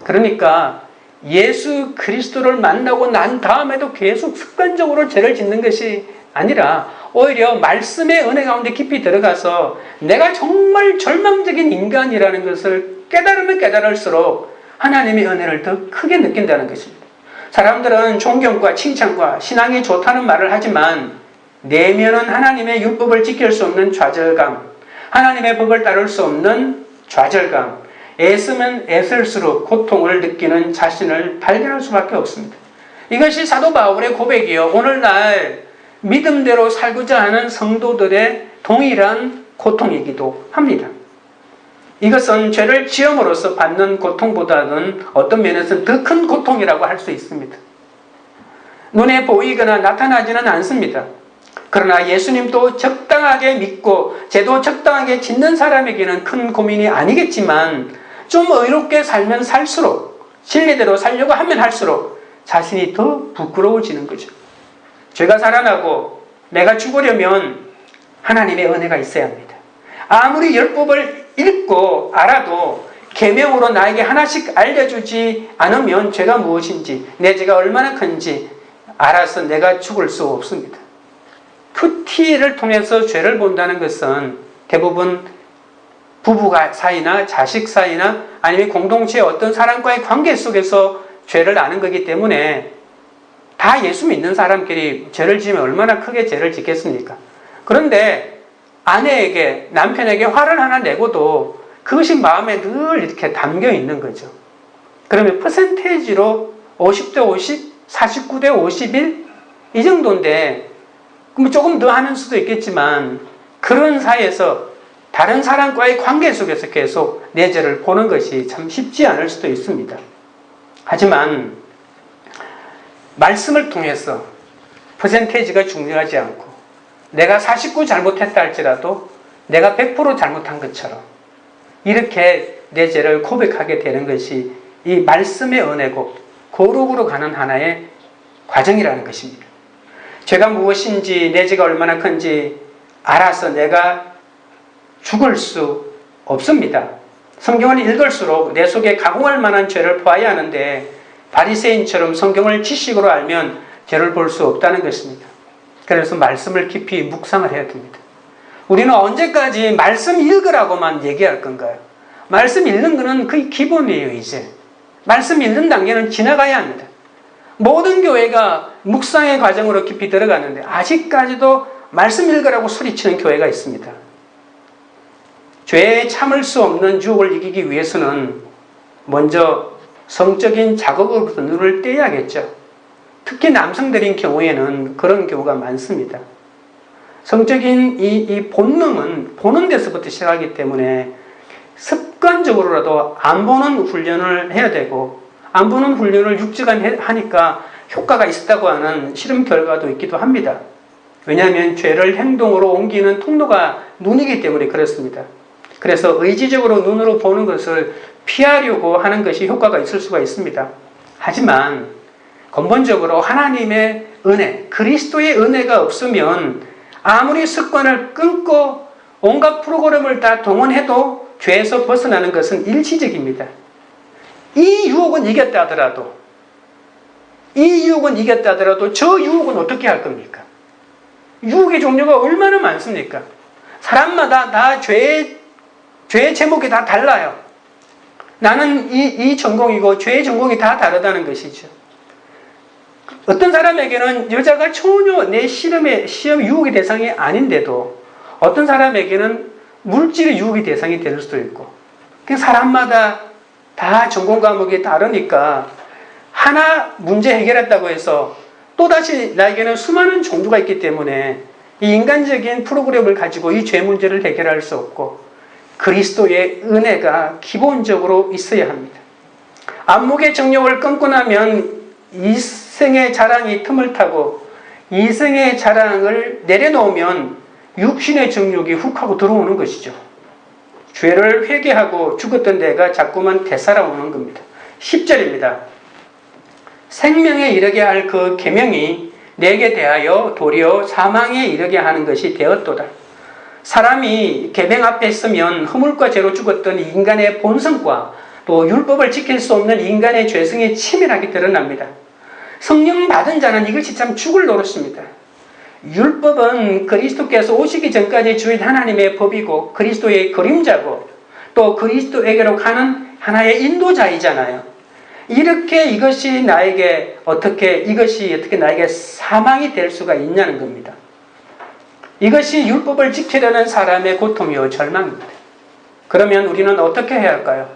S1: 그러니까 예수 그리스도를 만나고 난 다음에도 계속 습관적으로 죄를 짓는 것이 아니라 오히려 말씀의 은혜 가운데 깊이 들어가서 내가 정말 절망적인 인간이라는 것을 깨달으면 깨달을수록 하나님의 은혜를 더 크게 느낀다는 것입니다. 사람들은 존경과 칭찬과 신앙이 좋다는 말을 하지만 내면은 하나님의 율법을 지킬 수 없는 좌절감, 하나님의 법을 따를 수 없는 좌절감, 애쓰면 애쓸수록 고통을 느끼는 자신을 발견할 수밖에 없습니다. 이것이 사도 바울의 고백이요. 오늘날 믿음대로 살고자 하는 성도들의 동일한 고통이기도 합니다. 이것은 죄를 지음으로써 받는 고통보다는 어떤 면에서는 더 큰 고통이라고 할 수 있습니다. 눈에 보이거나 나타나지는 않습니다. 그러나 예수님도 적당하게 믿고 죄도 적당하게 짓는 사람에게는 큰 고민이 아니겠지만 좀 의롭게 살면 살수록 진리대로 살려고 하면 할수록 자신이 더 부끄러워지는 거죠. 죄가 살아나고 내가 죽으려면 하나님의 은혜가 있어야 합니다. 아무리 율법을 읽고 알아도 계명으로 나에게 하나씩 알려주지 않으면 죄가 무엇인지 내 죄가 얼마나 큰지 알아서 내가 죽을 수 없습니다. 큐티를 통해서 죄를 본다는 것은 대부분 부부 사이나 자식 사이나 아니면 공동체의 어떤 사람과의 관계 속에서 죄를 아는 거기 때문에 다 예수 믿는 사람끼리 죄를 지으면 얼마나 크게 죄를 짓겠습니까? 그런데 아내에게 남편에게 화를 하나 내고도 그것이 마음에 늘 이렇게 담겨 있는 거죠. 그러면 퍼센테이지로 50대 50, 49대 51 이 정도인데 조금 더 하는 수도 있겠지만 그런 사이에서 다른 사람과의 관계 속에서 계속 내 죄를 보는 것이 참 쉽지 않을 수도 있습니다. 하지만 말씀을 통해서 퍼센테이지가 중요하지 않고 내가 49 잘못했다 할지라도 내가 100% 잘못한 것처럼 이렇게 내 죄를 고백하게 되는 것이 이 말씀의 은혜고 거룩으로 가는 하나의 과정이라는 것입니다. 죄가 무엇인지 내 죄가 얼마나 큰지 알아서 내가 죽을 수 없습니다. 성경을 읽을수록 내 속에 가공할 만한 죄를 보아야 하는데 바리새인처럼 성경을 지식으로 알면 죄를 볼 수 없다는 것입니다. 그래서 말씀을 깊이 묵상을 해야 됩니다. 우리는 언제까지 말씀 읽으라고만 얘기할 건가요? 말씀 읽는 것은 거의 기본이에요. 이제 말씀 읽는 단계는 지나가야 합니다. 모든 교회가 묵상의 과정으로 깊이 들어가는데 아직까지도 말씀 읽으라고 소리치는 교회가 있습니다. 죄에 참을 수 없는 유혹을 이기기 위해서는 먼저 성적인 자극으로부터 눈을 떼야겠죠. 특히 남성들인 경우에는 그런 경우가 많습니다. 성적인 이 본능은 보는 데서부터 시작하기 때문에 습관적으로라도 안 보는 훈련을 해야 되고, 안 보는 훈련을 6주간 하니까 효과가 있었다고 하는 실험 결과도 있기도 합니다. 왜냐하면 죄를 행동으로 옮기는 통로가 눈이기 때문에 그렇습니다. 그래서 의지적으로 눈으로 보는 것을 피하려고 하는 것이 효과가 있을 수가 있습니다. 하지만 근본적으로 하나님의 은혜, 그리스도의 은혜가 없으면 아무리 습관을 끊고 온갖 프로그램을 다 동원해도 죄에서 벗어나는 것은 일시적입니다. 이 유혹은 이겼다 하더라도 저 유혹은 어떻게 할 겁니까? 유혹의 종류가 얼마나 많습니까? 사람마다 다 죄의 제목이 다 달라요. 나는 이 전공이고 죄의 전공이 다 다르다는 것이죠. 어떤 사람에게는 여자가 전혀 내 시험 유혹의 대상이 아닌데도 어떤 사람에게는 물질의 유혹의 대상이 될 수도 있고, 사람마다 다 전공 과목이 다르니까 하나 문제 해결했다고 해서 또다시 나에게는 수많은 종류가 있기 때문에 이 인간적인 프로그램을 가지고 이 죄 문제를 해결할 수 없고, 그리스도의 은혜가 기본적으로 있어야 합니다. 안목의 정욕을 끊고 나면 이생의 자랑이 틈을 타고, 이생의 자랑을 내려놓으면 육신의 정욕이 훅 하고 들어오는 것이죠. 죄를 회개하고 죽었던 내가 자꾸만 되살아오는 겁니다. 10절입니다. 생명에 이르게 할 그 계명이 내게 대하여 도리어 사망에 이르게 하는 것이 되었도다. 사람이 계명 앞에 있으면 허물과 죄로 죽었던 인간의 본성과 또 율법을 지킬 수 없는 인간의 죄성이 치밀하게 드러납니다. 성령 받은 자는 이것이 참 죽을 노릇입니다. 율법은 그리스도께서 오시기 전까지 주인 하나님의 법이고 그리스도의 그림자고 또 그리스도에게로 가는 하나의 인도자이잖아요. 이것이 어떻게 나에게 사망이 될 수가 있냐는 겁니다. 이것이 율법을 지키려는 사람의 고통이요 절망입니다. 그러면 우리는 어떻게 해야 할까요?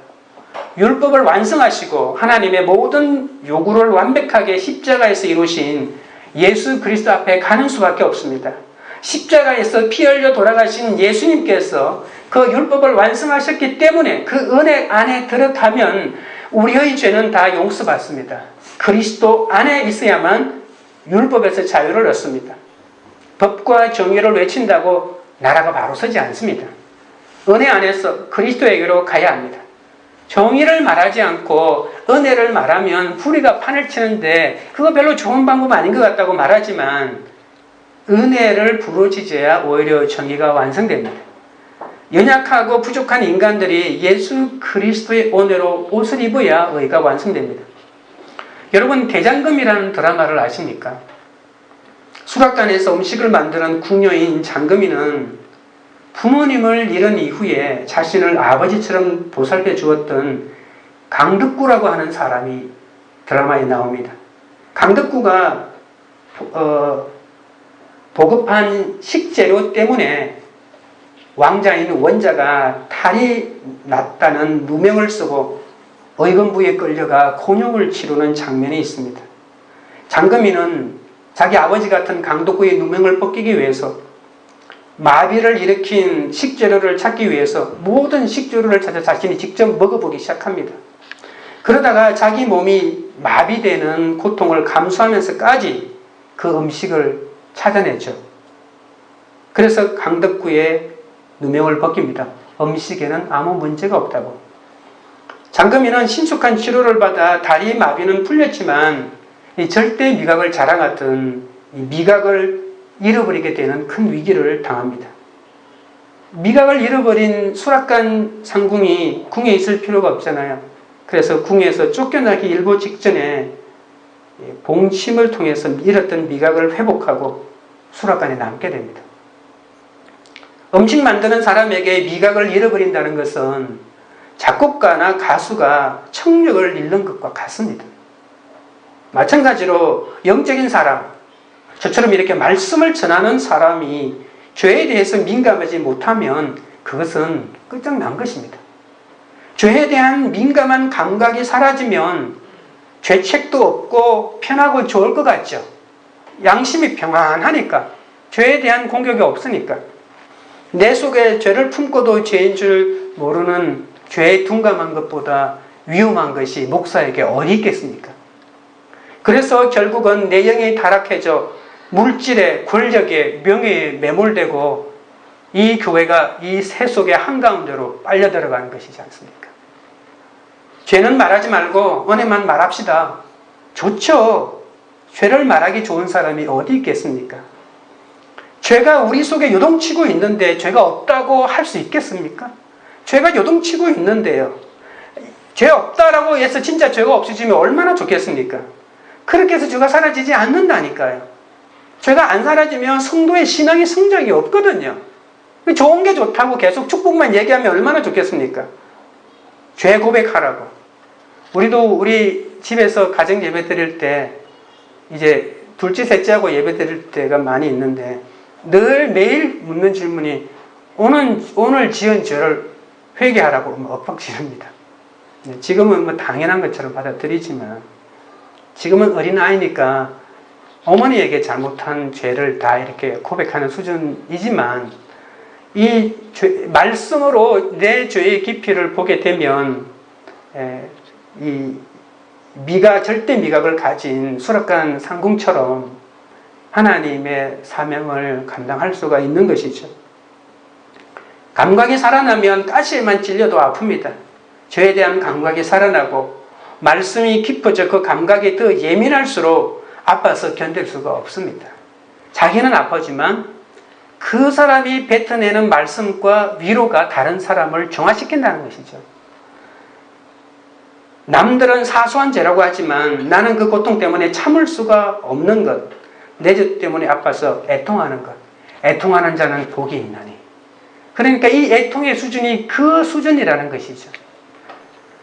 S1: 율법을 완성하시고 하나님의 모든 요구를 완벽하게 십자가에서 이루신 예수 그리스도 앞에 가는 수밖에 없습니다. 십자가에서 피 흘려 돌아가신 예수님께서 그 율법을 완성하셨기 때문에 그 은혜 안에 들어가면 우리의 죄는 다 용서받습니다. 그리스도 안에 있어야만 율법에서 자유를 얻습니다. 법과 정의를 외친다고 나라가 바로 서지 않습니다. 은혜 안에서 그리스도에게로 가야 합니다. 정의를 말하지 않고 은혜를 말하면 불의가 판을 치는데 그거 별로 좋은 방법 아닌 것 같다고 말하지만 은혜를 부르짖어야 오히려 정의가 완성됩니다. 연약하고 부족한 인간들이 예수 그리스도의 은혜로 옷을 입어야 의가 완성됩니다. 여러분, 대장금이라는 드라마를 아십니까? 수락관에서 음식을 만드는 궁녀인 장금이는 부모님을 잃은 이후에 자신을 아버지처럼 보살펴 주었던 강덕구라고 하는 사람이 드라마에 나옵니다. 강덕구가 보급한 식재료 때문에 왕자인 원자가 탈이 났다는 누명을 쓰고 의금부에 끌려가 곤욕을 치르는 장면이 있습니다. 장금이는 자기 아버지 같은 강덕구의 누명을 벗기기 위해서 마비를 일으킨 식재료를 찾기 위해서 모든 식재료를 찾아 자신이 직접 먹어보기 시작합니다. 그러다가 자기 몸이 마비되는 고통을 감수하면서까지 그 음식을 찾아내죠. 그래서 강덕구의 누명을 벗깁니다. 음식에는 아무 문제가 없다고. 장금이는 신속한 치료를 받아 다리 마비는 풀렸지만 이 절대 미각을 자랑하던 이 미각을 잃어버리게 되는 큰 위기를 당합니다. 미각을 잃어버린 수락관 상궁이 궁에 있을 필요가 없잖아요. 그래서 궁에서 쫓겨나기 일보 직전에 봉침을 통해서 잃었던 미각을 회복하고 수락관에 남게 됩니다. 음식 만드는 사람에게 미각을 잃어버린다는 것은 작곡가나 가수가 청력을 잃는 것과 같습니다. 마찬가지로 영적인 사람, 저처럼 이렇게 말씀을 전하는 사람이 죄에 대해서 민감하지 못하면 그것은 끝장난 것입니다. 죄에 대한 민감한 감각이 사라지면 죄책도 없고 편하고 좋을 것 같죠. 양심이 평안하니까, 죄에 대한 공격이 없으니까. 내 속에 죄를 품고도 죄인 줄 모르는 죄에 둔감한 것보다 위험한 것이 목사에게 어디 있겠습니까? 그래서 결국은 내 영이 타락해져 물질에, 권력에, 명예에 매몰되고 이 교회가 이 새 속의 한가운데로 빨려 들어가는 것이지 않습니까? 죄는 말하지 말고 은혜만 말합시다. 좋죠. 죄를 말하기 좋은 사람이 어디 있겠습니까? 죄가 우리 속에 요동치고 있는데 죄가 없다고 할 수 있겠습니까? 죄가 요동치고 있는데요. 죄 없다라고 해서 진짜 죄가 없어지면 얼마나 좋겠습니까? 그렇게 해서 죄가 사라지지 않는다니까요. 죄가 안 사라지면 성도의 신앙의 성장이 없거든요. 좋은 게 좋다고 계속 축복만 얘기하면 얼마나 좋겠습니까? 죄 고백하라고. 우리도 우리 집에서 가정 예배 드릴 때 이제 둘째, 셋째하고 예배 드릴 때가 많이 있는데 늘 매일 묻는 질문이 오늘 지은 죄를 회개하라고 엇박 지릅니다. 지금은 뭐 당연한 것처럼 받아들이지만 지금은 어린아이니까 어머니에게 잘못한 죄를 다 이렇게 고백하는 수준이지만 이 말씀으로 내 죄의 깊이를 보게 되면 이 절대 미각을 가진 수락관 상궁처럼 하나님의 사명을 감당할 수가 있는 것이죠. 감각이 살아나면 가시에만 찔려도 아픕니다. 죄에 대한 감각이 살아나고 말씀이 깊어져 그 감각이 더 예민할수록 아파서 견딜 수가 없습니다. 자기는 아프지만 그 사람이 뱉어내는 말씀과 위로가 다른 사람을 정화시킨다는 것이죠. 남들은 사소한 죄라고 하지만 나는 그 고통 때문에 참을 수가 없는 것, 내 죄 때문에 아파서 애통하는 것, 애통하는 자는 복이 있나니. 그러니까 이 애통의 수준이 그 수준이라는 것이죠.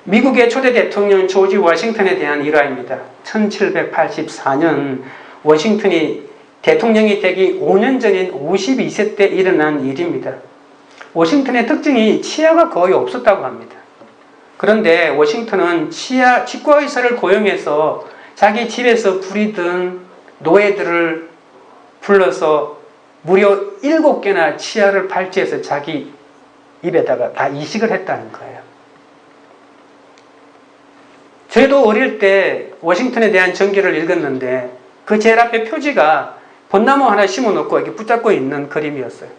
S1: 미국의 초대 대통령 조지 워싱턴에 대한 일화입니다. 1784년 워싱턴이 대통령이 되기 5년 전인 52세 때 일어난 일입니다. 워싱턴의 특징이 치아가 거의 없었다고 합니다. 그런데 워싱턴은 치과의사를 고용해서 자기 집에서 부리던 노예들을 불러서 무려 7개나 치아를 발치해서 자기 입에다가 다 이식을 했다는 거예요. 저희도 어릴 때 워싱턴에 대한 전기를 읽었는데 그 제일 앞에 표지가 벚나무 하나 심어놓고 이렇게 붙잡고 있는 그림이었어요.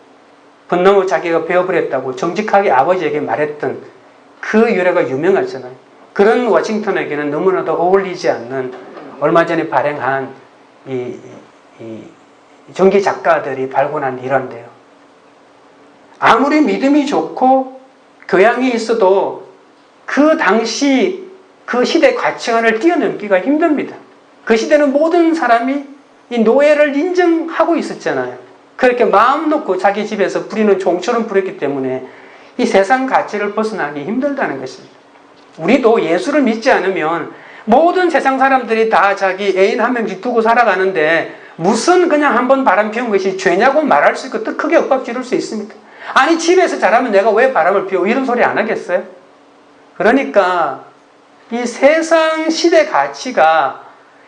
S1: 벚나무 자기가 베어버렸다고 정직하게 아버지에게 말했던 그 유래가 유명하잖아요. 그런 워싱턴에게는 너무나도 어울리지 않는 얼마 전에 발행한 이 전기 작가들이 발굴한 일화인데요. 아무리 믿음이 좋고 교양이 있어도 그 당시 그 시대 가치관을 뛰어넘기가 힘듭니다. 그 시대는 모든 사람이 이 노예를 인정하고 있었잖아요. 그렇게 마음 놓고 자기 집에서 부리는 종처럼 부렸기 때문에 이 세상 가치를 벗어나기 힘들다는 것입니다. 우리도 예수를 믿지 않으면 모든 세상 사람들이 다 자기 애인 한 명씩 두고 살아가는데 무슨 그냥 한번 바람 피운 것이 죄냐고 말할 수 있고 또 크게 엇박 지를 수 있습니다. 아니 집에서 자라면 내가 왜 바람을 피워 이런 소리 안 하겠어요? 그러니까 이 세상 시대 가치가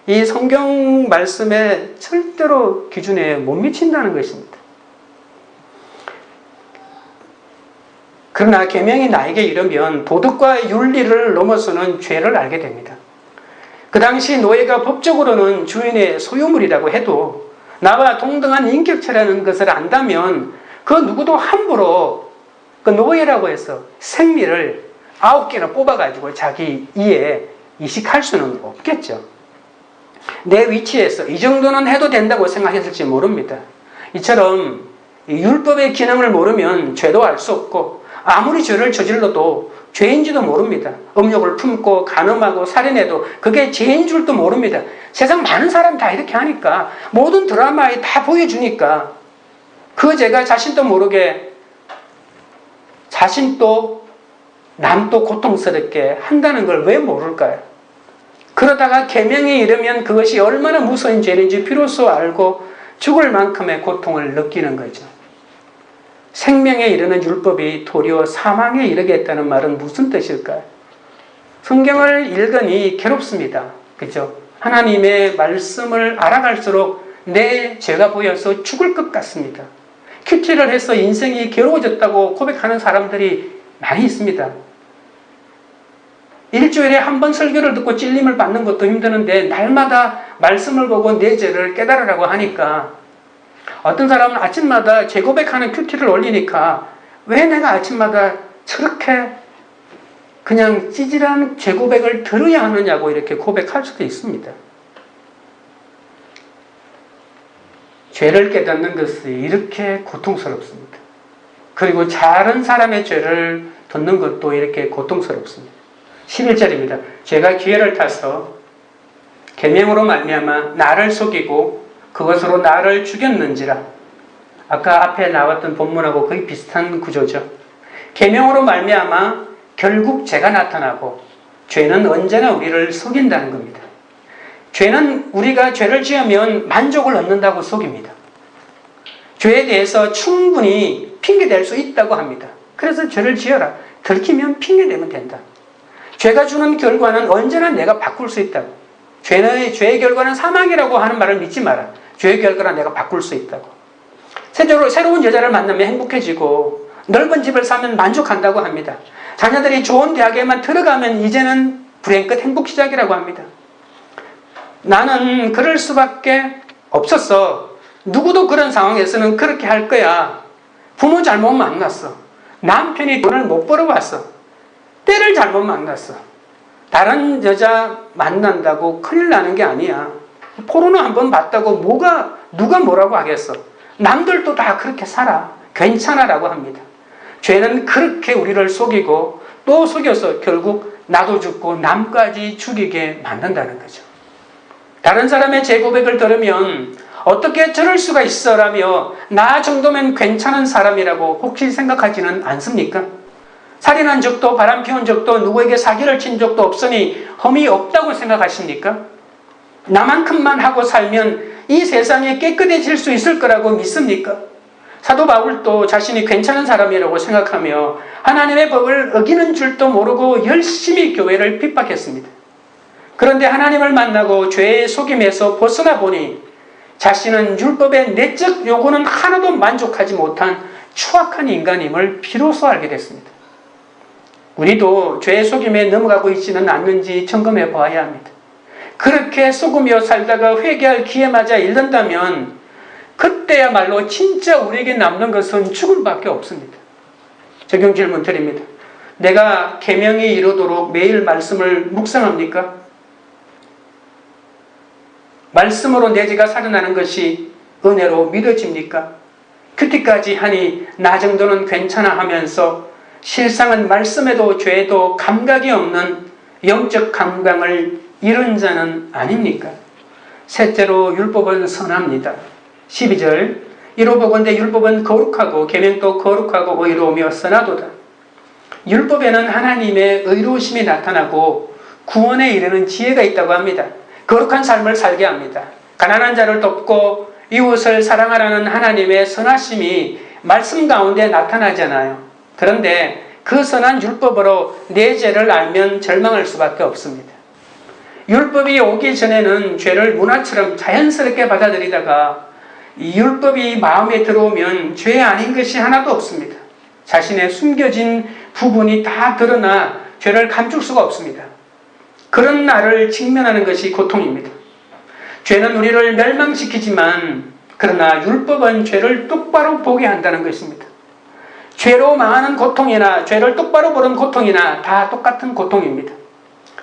S1: 이 성경 말씀의 절대로 기준에 못 미친다는 것입니다. 그러나 계명이 나에게 이르면 도덕과 윤리를 넘어서는 죄를 알게 됩니다. 그 당시 노예가 법적으로는 주인의 소유물이라고 해도 나와 동등한 인격체라는 것을 안다면 그 누구도 함부로 그 노예라고 해서 생미를 9개나 뽑아가지고 자기 이에 이식할 수는 없겠죠. 내 위치에서 이 정도는 해도 된다고 생각했을지 모릅니다. 이처럼 율법의 기능을 모르면 죄도 알 수 없고 아무리 죄를 저질러도 죄인지도 모릅니다. 음욕을 품고 간음하고 살인해도 그게 죄인 줄도 모릅니다. 세상 많은 사람 다 이렇게 하니까 모든 드라마에 다 보여주니까 그 죄가 자신도 모르게 자신도 남도 고통스럽게 한다는 걸 왜 모를까요? 그러다가 계명에 이르면 그것이 얼마나 무서운 죄인지 비로소 알고 죽을 만큼의 고통을 느끼는 거죠. 생명에 이르는 율법이 도리어 사망에 이르게 했다는 말은 무슨 뜻일까요? 성경을 읽으니 괴롭습니다. 그죠? 하나님의 말씀을 알아갈수록 내 죄가 보여서 죽을 것 같습니다. 큐티를 해서 인생이 괴로워졌다고 고백하는 사람들이 많이 있습니다. 일주일에 한 번 설교를 듣고 찔림을 받는 것도 힘드는데 날마다 말씀을 보고 내 죄를 깨달으라고 하니까 어떤 사람은 아침마다 재고백하는 큐티를 올리니까 왜 내가 아침마다 저렇게 그냥 찌질한 재고백을 들어야 하느냐고 이렇게 고백할 수도 있습니다. 죄를 깨닫는 것이 이렇게 고통스럽습니다. 그리고 다른 사람의 죄를 듣는 것도 이렇게 고통스럽습니다. 11절입니다. 죄가 기회를 타서 계명으로 말미암아 나를 속이고 그것으로 나를 죽였는지라. 아까 앞에 나왔던 본문하고 거의 비슷한 구조죠. 계명으로 말미암아 결국 죄가 나타나고 죄는 언제나 우리를 속인다는 겁니다. 죄는 우리가 죄를 지으면 만족을 얻는다고 속입니다. 죄에 대해서 충분히 핑계댈 수 있다고 합니다. 그래서 죄를 지어라. 들키면 핑계대면 된다. 죄가 주는 결과는 언제나 내가 바꿀 수 있다고. 죄의 결과는 사망이라고 하는 말을 믿지 마라. 죄의 결과는 내가 바꿀 수 있다고. 새로운 여자를 만나면 행복해지고 넓은 집을 사면 만족한다고 합니다. 자녀들이 좋은 대학에만 들어가면 이제는 불행 끝 행복 시작이라고 합니다. 나는 그럴 수밖에 없었어. 누구도 그런 상황에서는 그렇게 할 거야. 부모 잘못 만났어. 남편이 돈을 못 벌어왔어. 때를 잘못 만났어. 다른 여자 만난다고 큰일 나는 게 아니야. 포로는 한번 봤다고 누가 뭐라고 하겠어. 남들도 다 그렇게 살아. 괜찮아라고 합니다. 죄는 그렇게 우리를 속이고 또 속여서 결국 나도 죽고 남까지 죽이게 만든다는 거죠. 다른 사람의 제 고백을 들으면 어떻게 저럴 수가 있어라며 나 정도면 괜찮은 사람이라고 혹시 생각하지는 않습니까? 살인한 적도 바람 피운 적도 누구에게 사기를 친 적도 없으니 험이 없다고 생각하십니까? 나만큼만 하고 살면 이 세상이 깨끗해질 수 있을 거라고 믿습니까? 사도 바울도 자신이 괜찮은 사람이라고 생각하며 하나님의 법을 어기는 줄도 모르고 열심히 교회를 핍박했습니다. 그런데 하나님을 만나고 죄의 속임에서 벗어나 보니 자신은 율법의 내적 요구는 하나도 만족하지 못한 추악한 인간임을 비로소 알게 됐습니다. 우리도 죄의 속임에 넘어가고 있지는 않는지 점검해 봐야 합니다. 그렇게 속으며 살다가 회개할 기회 맞아 잃는다면 그때야말로 진짜 우리에게 남는 것은 죽음밖에 없습니다. 적용 질문 드립니다. 내가 계명이 이루도록 매일 말씀을 묵상합니까? 말씀으로 내 죄가 살아나는 것이 은혜로 믿어집니까? 큐티까지 하니 나 정도는 괜찮아 하면서 실상은 말씀에도 죄에도 감각이 없는 영적 감각을 잃은 자는 아닙니까? 셋째로 율법은 선합니다. 12절 이로보건대 율법은 거룩하고 계명도 거룩하고 의로우며 선하도다. 율법에는 하나님의 의로우심이 나타나고 구원에 이르는 지혜가 있다고 합니다. 거룩한 삶을 살게 합니다. 가난한 자를 돕고 이웃을 사랑하라는 하나님의 선하심이 말씀 가운데 나타나잖아요. 그런데 그 선한 율법으로 내 죄를 알면 절망할 수밖에 없습니다. 율법이 오기 전에는 죄를 문화처럼 자연스럽게 받아들이다가 이 율법이 마음에 들어오면 죄 아닌 것이 하나도 없습니다. 자신의 숨겨진 부분이 다 드러나 죄를 감출 수가 없습니다. 그런 나를 직면하는 것이 고통입니다. 죄는 우리를 멸망시키지만 그러나 율법은 죄를 똑바로 보게 한다는 것입니다. 죄로 망하는 고통이나 죄를 똑바로 보는 고통이나 다 똑같은 고통입니다.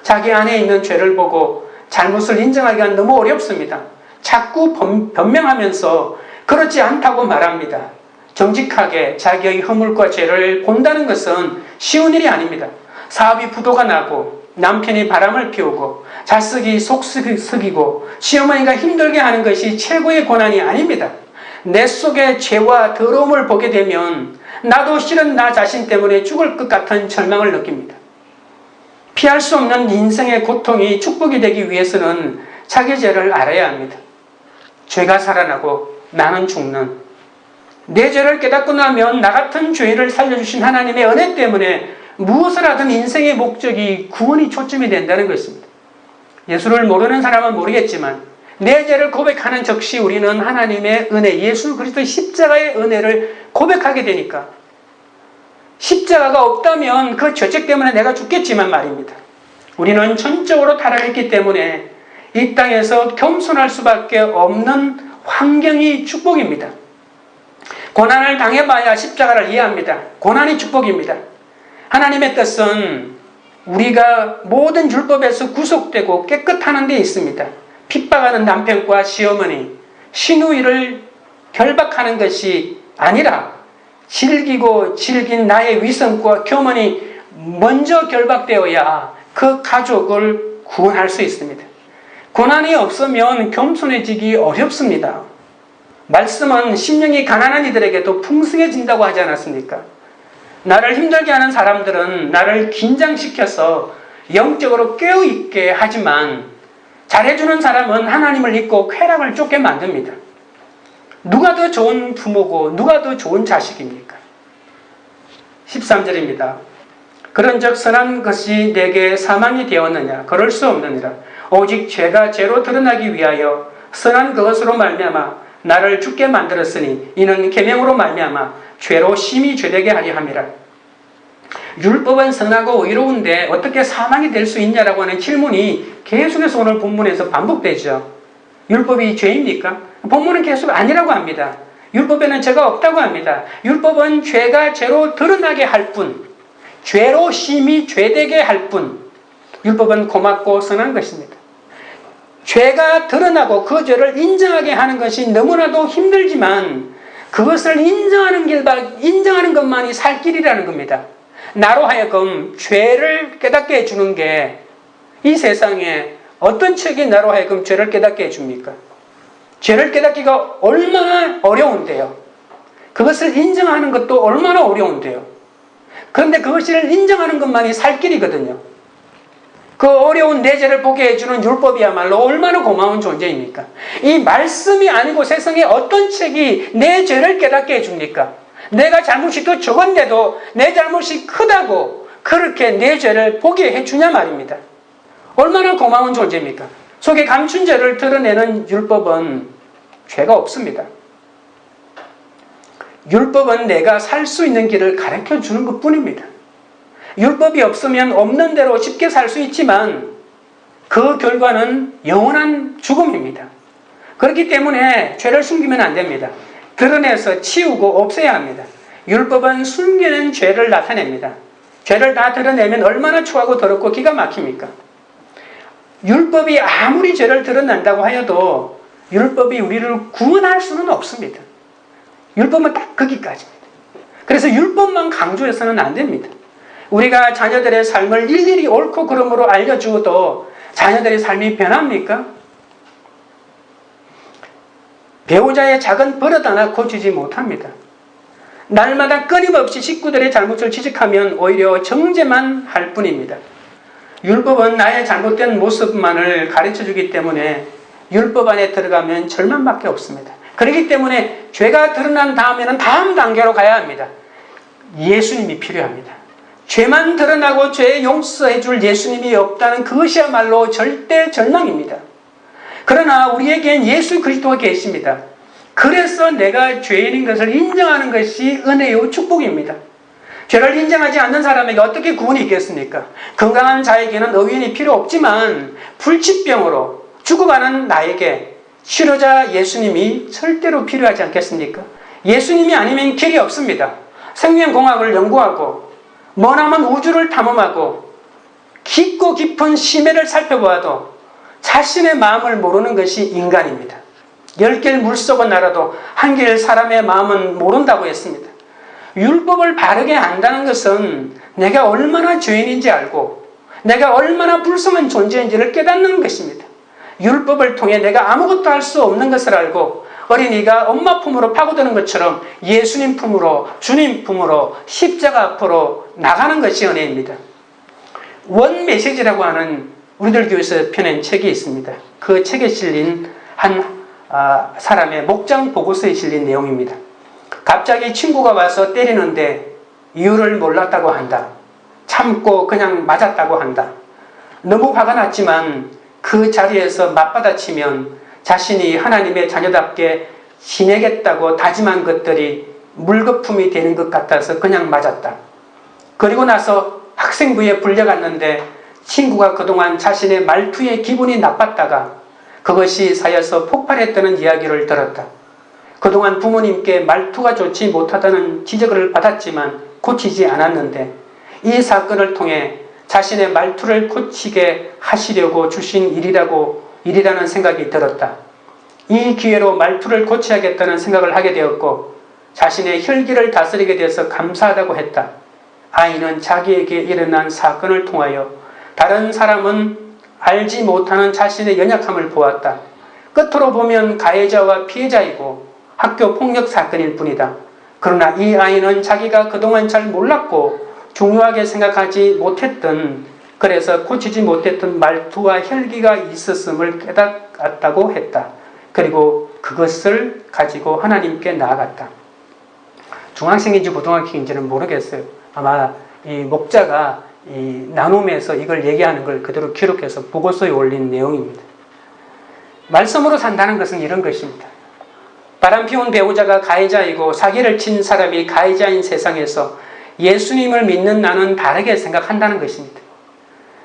S1: 자기 안에 있는 죄를 보고 잘못을 인정하기가 너무 어렵습니다. 자꾸 변명하면서 그렇지 않다고 말합니다. 정직하게 자기의 허물과 죄를 본다는 것은 쉬운 일이 아닙니다. 사업이 부도가 나고 남편이 바람을 피우고 자식이 속 썩이고 시어머니가 힘들게 하는 것이 최고의 고난이 아닙니다. 내 속에 죄와 더러움을 보게 되면 나도 실은 나 자신 때문에 죽을 것 같은 절망을 느낍니다. 피할 수 없는 인생의 고통이 축복이 되기 위해서는 자기 죄를 알아야 합니다. 죄가 살아나고 나는 죽는, 내 죄를 깨닫고 나면 나 같은 죄를 살려주신 하나님의 은혜 때문에 무엇을 하든 인생의 목적이 구원이 초점이 된다는 것입니다. 예수를 모르는 사람은 모르겠지만 내 죄를 고백하는 즉시 우리는 하나님의 은혜, 예수 그리스도의 십자가의 은혜를 고백하게 되니까, 십자가가 없다면 그 죄책 때문에 내가 죽겠지만 말입니다. 우리는 전적으로 타락했기 때문에 이 땅에서 겸손할 수밖에 없는 환경이 축복입니다. 고난을 당해봐야 십자가를 이해합니다. 고난이 축복입니다. 하나님의 뜻은 우리가 모든 율법에서 구속되고 깨끗하는 데 있습니다. 핍박하는 남편과 시어머니, 시누이를 결박하는 것이 아니라 질긴 나의 위선과 교만이 먼저 결박되어야 그 가족을 구원할 수 있습니다. 고난이 없으면 겸손해지기 어렵습니다. 말씀은 심령이 가난한 이들에게도 풍성해진다고 하지 않았습니까? 나를 힘들게 하는 사람들은 나를 긴장시켜서 영적으로 깨어있게 하지만 잘해주는 사람은 하나님을 잊고 쾌락을 쫓게 만듭니다. 누가 더 좋은 부모고 누가 더 좋은 자식입니까? 13절입니다. 그런즉 선한 것이 내게 사망이 되었느냐? 그럴 수 없느니라. 오직 죄가 죄로 드러나기 위하여 선한 그것으로 말미암아 나를 죽게 만들었으니 이는 계명으로 말미암아 죄로 심히 죄되게 하려 함이라. 율법은 선하고 의로운데 어떻게 사망이 될 수 있냐라고 하는 질문이 계속해서 오늘 본문에서 반복되죠. 율법이 죄입니까? 본문은 계속 아니라고 합니다. 율법에는 죄가 없다고 합니다. 율법은 죄가 죄로 드러나게 할 뿐, 죄로 심히 죄되게 할 뿐, 율법은 고맙고 선한 것입니다. 죄가 드러나고 그 죄를 인정하게 하는 것이 너무나도 힘들지만 그것을 인정하는 것만이 살 길이라는 겁니다. 나로 하여금 죄를 깨닫게 해주는 게 이 세상에 어떤 책이 나로 하여금 죄를 깨닫게 해줍니까? 죄를 깨닫기가 얼마나 어려운데요. 그것을 인정하는 것도 얼마나 어려운데요. 그런데 그것을 인정하는 것만이 살 길이거든요. 그 어려운 내 죄를 보게 해주는 율법이야말로 얼마나 고마운 존재입니까? 이 말씀이 아니고 세상에 어떤 책이 내 죄를 깨닫게 해줍니까? 내가 잘못이 더 적은데도 내 잘못이 크다고 그렇게 내 죄를 보게 해주냐 말입니다. 얼마나 고마운 존재입니까? 속에 감춘 죄를 드러내는 율법은 죄가 없습니다. 율법은 내가 살 수 있는 길을 가르쳐 주는 것 뿐입니다. 율법이 없으면 없는 대로 쉽게 살 수 있지만 그 결과는 영원한 죽음입니다. 그렇기 때문에 죄를 숨기면 안 됩니다. 드러내서 치우고 없애야 합니다. 율법은 숨기는 죄를 나타냅니다. 죄를 다 드러내면 얼마나 추하고 더럽고 기가 막힙니까? 율법이 아무리 죄를 드러낸다고 하여도 율법이 우리를 구원할 수는 없습니다. 율법은 딱 거기까지입니다. 그래서 율법만 강조해서는 안 됩니다. 우리가 자녀들의 삶을 일일이 옳고 그름으로 알려주어도 자녀들의 삶이 변합니까? 배우자의 작은 버릇 하나 고치지 못합니다. 날마다 끊임없이 식구들의 잘못을 지적하면 오히려 정죄만 할 뿐입니다. 율법은 나의 잘못된 모습만을 가르쳐주기 때문에 율법 안에 들어가면 절망밖에 없습니다. 그렇기 때문에 죄가 드러난 다음에는 다음 단계로 가야 합니다. 예수님이 필요합니다. 죄만 드러나고 죄 용서해 줄 예수님이 없다는 그것이야말로 절대 절망입니다. 그러나 우리에겐 예수 그리스도가 계십니다. 그래서 내가 죄인인 것을 인정하는 것이 은혜요 축복입니다. 죄를 인정하지 않는 사람에게 어떻게 구원이 있겠습니까? 건강한 자에게는 의인이 필요 없지만 불치병으로 죽어가는 나에게 치료자 예수님이 절대로 필요하지 않겠습니까? 예수님이 아니면 길이 없습니다. 생명공학을 연구하고 머나먼 우주를 탐험하고 깊고 깊은 심해를 살펴보아도 자신의 마음을 모르는 것이 인간입니다. 10길 물속은 알아도 한 길 사람의 마음은 모른다고 했습니다. 율법을 바르게 안다는 것은 내가 얼마나 죄인인지 알고 내가 얼마나 불쌍한 존재인지를 깨닫는 것입니다. 율법을 통해 내가 아무것도 할 수 없는 것을 알고 어린이가 엄마 품으로 파고드는 것처럼 예수님 품으로, 주님 품으로 십자가 앞으로 나가는 것이 은혜입니다. 원 메시지라고 하는 우리들 교회에서 펴낸 책이 있습니다. 그 책에 실린 한 사람의 목장 보고서에 실린 내용입니다. 갑자기 친구가 와서 때리는데 이유를 몰랐다고 한다. 참고 그냥 맞았다고 한다. 너무 화가 났지만 그 자리에서 맞받아치면 자신이 하나님의 자녀답게 지내겠다고 다짐한 것들이 물거품이 되는 것 같아서 그냥 맞았다. 그리고 나서 학생부에 불려갔는데 친구가 그동안 자신의 말투에 기분이 나빴다가 그것이 쌓여서 폭발했다는 이야기를 들었다. 그동안 부모님께 말투가 좋지 못하다는 지적을 받았지만 고치지 않았는데 이 사건을 통해 자신의 말투를 고치게 하시려고 주신 일이라는 생각이 들었다. 이 기회로 말투를 고쳐야겠다는 생각을 하게 되었고 자신의 혈기를 다스리게 되어서 감사하다고 했다. 아이는 자기에게 일어난 사건을 통하여 다른 사람은 알지 못하는 자신의 연약함을 보았다. 끝으로 보면 가해자와 피해자이고 학교 폭력 사건일 뿐이다. 그러나 이 아이는 자기가 그동안 잘 몰랐고 중요하게 생각하지 못했던, 그래서 고치지 못했던 말투와 혈기가 있었음을 깨닫았다고 했다. 그리고 그것을 가지고 하나님께 나아갔다. 중학생인지 고등학생인지는 모르겠어요. 아마 이 목자가 이 나눔에서 이걸 얘기하는 걸 그대로 기록해서 보고서에 올린 내용입니다. 말씀으로 산다는 것은 이런 것입니다. 바람 피운 배우자가 가해자이고 사기를 친 사람이 가해자인 세상에서 예수님을 믿는 나는 다르게 생각한다는 것입니다.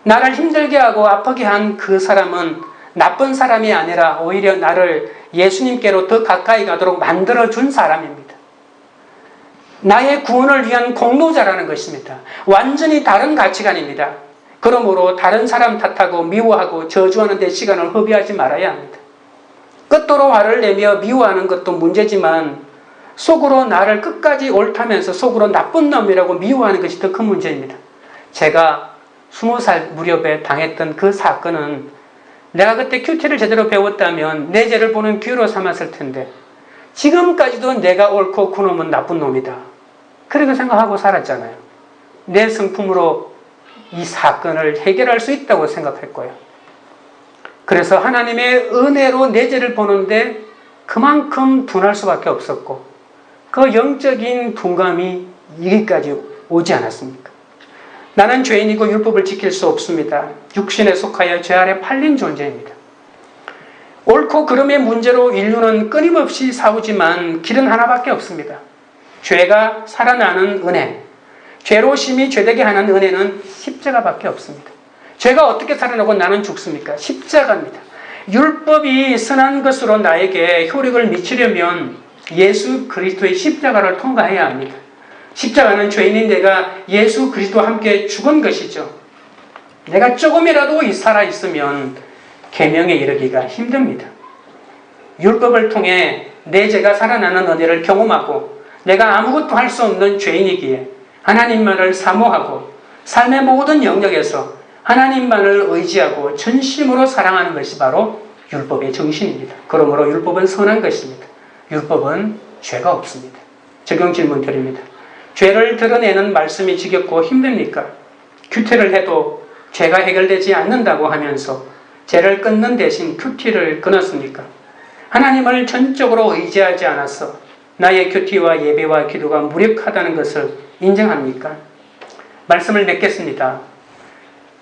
S1: 나를 힘들게 하고 아프게 한 그 사람은 나쁜 사람이 아니라 오히려 나를 예수님께로 더 가까이 가도록 만들어준 사람입니다. 나의 구원을 위한 공로자라는 것입니다. 완전히 다른 가치관입니다. 그러므로 다른 사람 탓하고 미워하고 저주하는 데 시간을 허비하지 말아야 합니다. 끝도로 화를 내며 미워하는 것도 문제지만 속으로 나를 끝까지 옳다면서 속으로 나쁜 놈이라고 미워하는 것이 더 큰 문제입니다. 제가 20살 무렵에 당했던 그 사건은 내가 그때 큐티를 제대로 배웠다면 내 죄를 보는 기회로 삼았을 텐데 지금까지도 내가 옳고 그놈은 나쁜 놈이다. 그렇게 생각하고 살았잖아요. 내 성품으로 이 사건을 해결할 수 있다고 생각했고요. 그래서 하나님의 은혜로 내 죄를 보는데 그만큼 둔할 수밖에 없었고 그 영적인 둔감이 여기까지 오지 않았습니까? 나는 죄인이고 율법을 지킬 수 없습니다. 육신에 속하여 죄 아래 팔린 존재입니다. 옳고 그름의 문제로 인류는 끊임없이 싸우지만 길은 하나밖에 없습니다. 죄가 살아나는 은혜, 죄로 심히 죄되게 하는 은혜는 십자가밖에 없습니다. 죄가 어떻게 살아나고 나는 죽습니까? 십자가입니다. 율법이 선한 것으로 나에게 효력을 미치려면 예수 그리스도의 십자가를 통과해야 합니다. 십자가는 죄인인 내가 예수 그리스도와 함께 죽은 것이죠. 내가 조금이라도 살아있으면 계명에 이르기가 힘듭니다. 율법을 통해 내 죄가 살아나는 은혜를 경험하고 내가 아무것도 할 수 없는 죄인이기에 하나님만을 사모하고 삶의 모든 영역에서 하나님만을 의지하고 전심으로 사랑하는 것이 바로 율법의 정신입니다. 그러므로 율법은 선한 것입니다. 율법은 죄가 없습니다. 적용 질문 드립니다. 죄를 드러내는 말씀이 지겹고 힘듭니까? 큐티를 해도 죄가 해결되지 않는다고 하면서 죄를 끊는 대신 큐티를 끊었습니까? 하나님을 전적으로 의지하지 않았어 나의 큐티와 예배와 기도가 무력하다는 것을 인정합니까? 말씀을 맺겠습니다.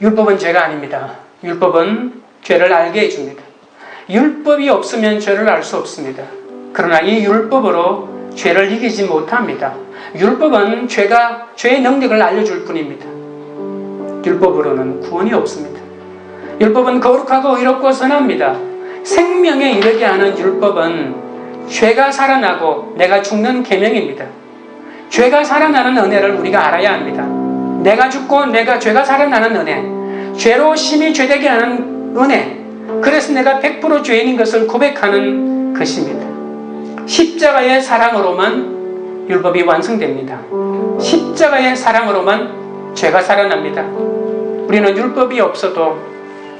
S1: 율법은 죄가 아닙니다. 율법은 죄를 알게 해줍니다. 율법이 없으면 죄를 알 수 없습니다. 그러나 이 율법으로 죄를 이기지 못합니다. 율법은 죄의 능력을 알려줄 뿐입니다. 율법으로는 구원이 없습니다. 율법은 거룩하고 의롭고 선합니다. 생명에 이르게 하는 율법은 죄가 살아나고 내가 죽는 계명입니다. 죄가 살아나는 은혜를 우리가 알아야 합니다. 내가 죽고 죄가 살아나는 은혜, 죄로 심히 죄되게 하는 은혜, 그래서 내가 100% 죄인인 것을 고백하는 것입니다. 십자가의 사랑으로만 율법이 완성됩니다. 십자가의 사랑으로만 죄가 살아납니다. 우리는 율법이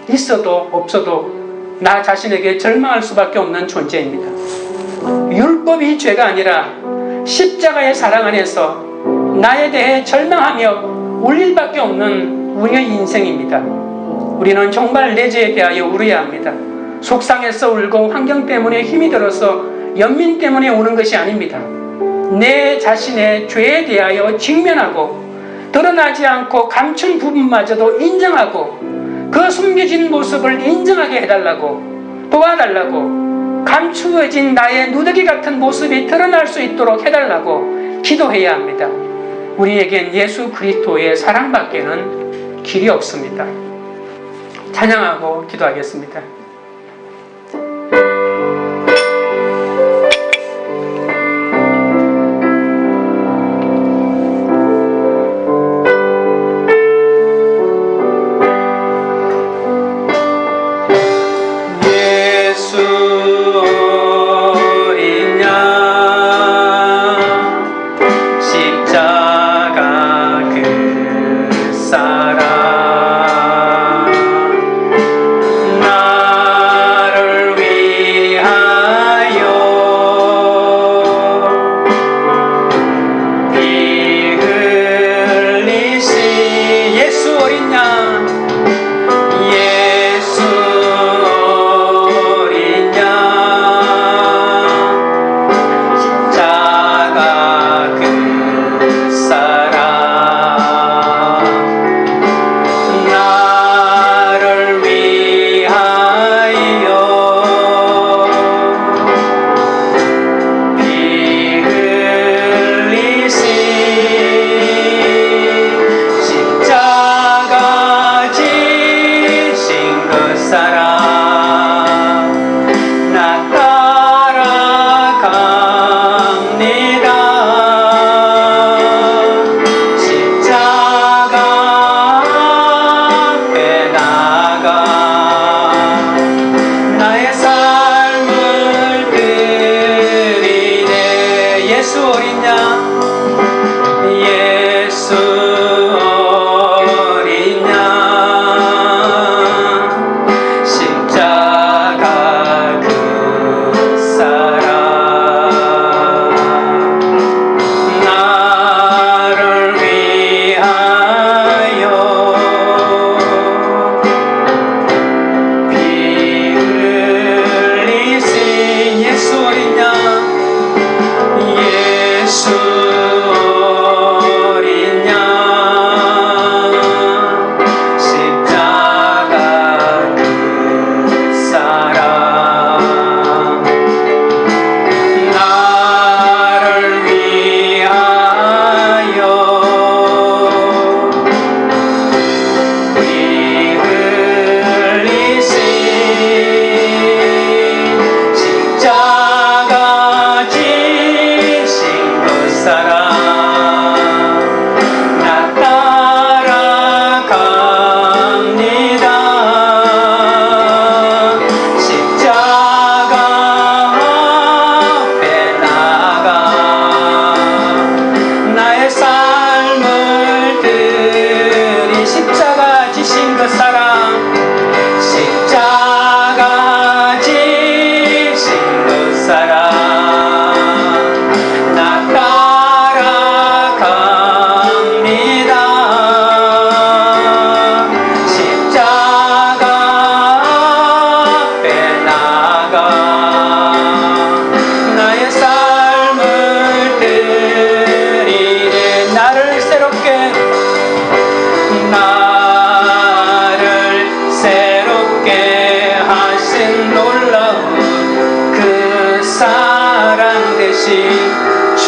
S1: 있어도 없어도 나 자신에게 절망할 수밖에 없는 존재입니다. 율법이 죄가 아니라 십자가의 사랑 안에서 나에 대해 절망하며 울릴 밖에 없는 우리의 인생입니다. 우리는 정말 내 죄에 대하여 울어야 합니다. 속상해서 울고 환경 때문에 힘이 들어서 연민 때문에 우는 것이 아닙니다. 내 자신의 죄에 대하여 직면하고 드러나지 않고 감춘 부분마저도 인정하고 그 숨겨진 모습을 인정하게 해달라고, 도와달라고, 감추어진 나의 누더기 같은 모습이 드러날 수 있도록 해달라고 기도해야 합니다. 우리에겐 예수 그리스도의 사랑밖에는 길이 없습니다. 찬양하고 기도하겠습니다.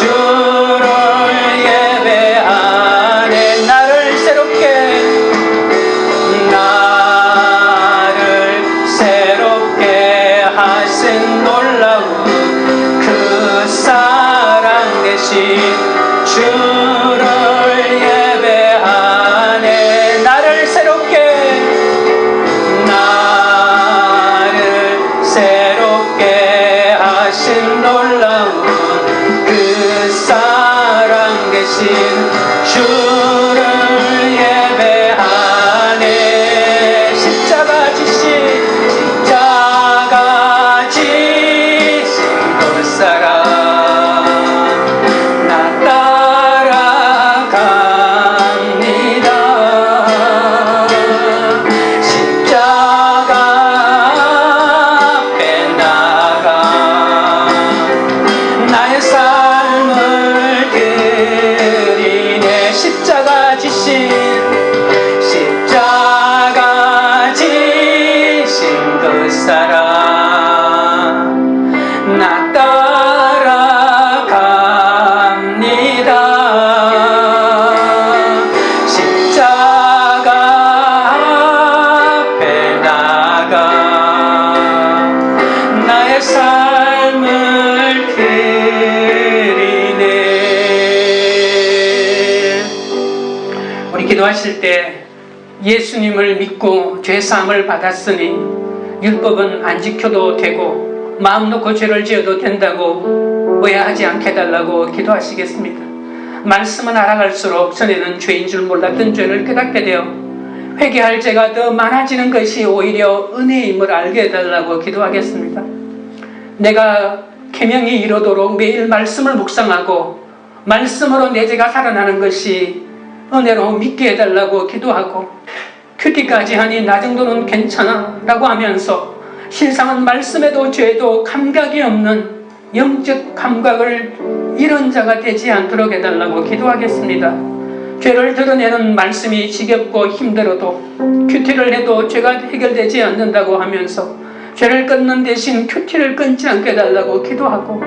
S2: 주를
S1: 사랑 나 따라갑니다. 십자가 앞에 나가 나의 삶을 드리네. 우리 기도하실 때 예수님을 믿고 죄사함을 받았으니 율법은 안 지켜도 되고 마음 놓고 죄를 지어도 된다고 오해하지 않게 해달라고 기도하시겠습니다. 말씀은 알아갈수록 전에는 죄인 줄 몰랐던 죄를 깨닫게 되어 회개할 죄가 더 많아지는 것이 오히려 은혜임을 알게 해달라고 기도하겠습니다. 내가 계명이 이루도록 매일 말씀을 묵상하고 말씀으로 내 죄가 살아나는 것이 은혜로 믿게 해달라고 기도하고, 큐티까지 하니 나 정도는 괜찮아 라고 하면서 실상은 말씀에도 죄에도 감각이 없는 영적 감각을 잃은 자가 되지 않도록 해달라고 기도하겠습니다. 죄를 드러내는 말씀이 지겹고 힘들어도 큐티를 해도 죄가 해결되지 않는다고 하면서 죄를 끊는 대신 큐티를 끊지 않게 해달라고 기도하고,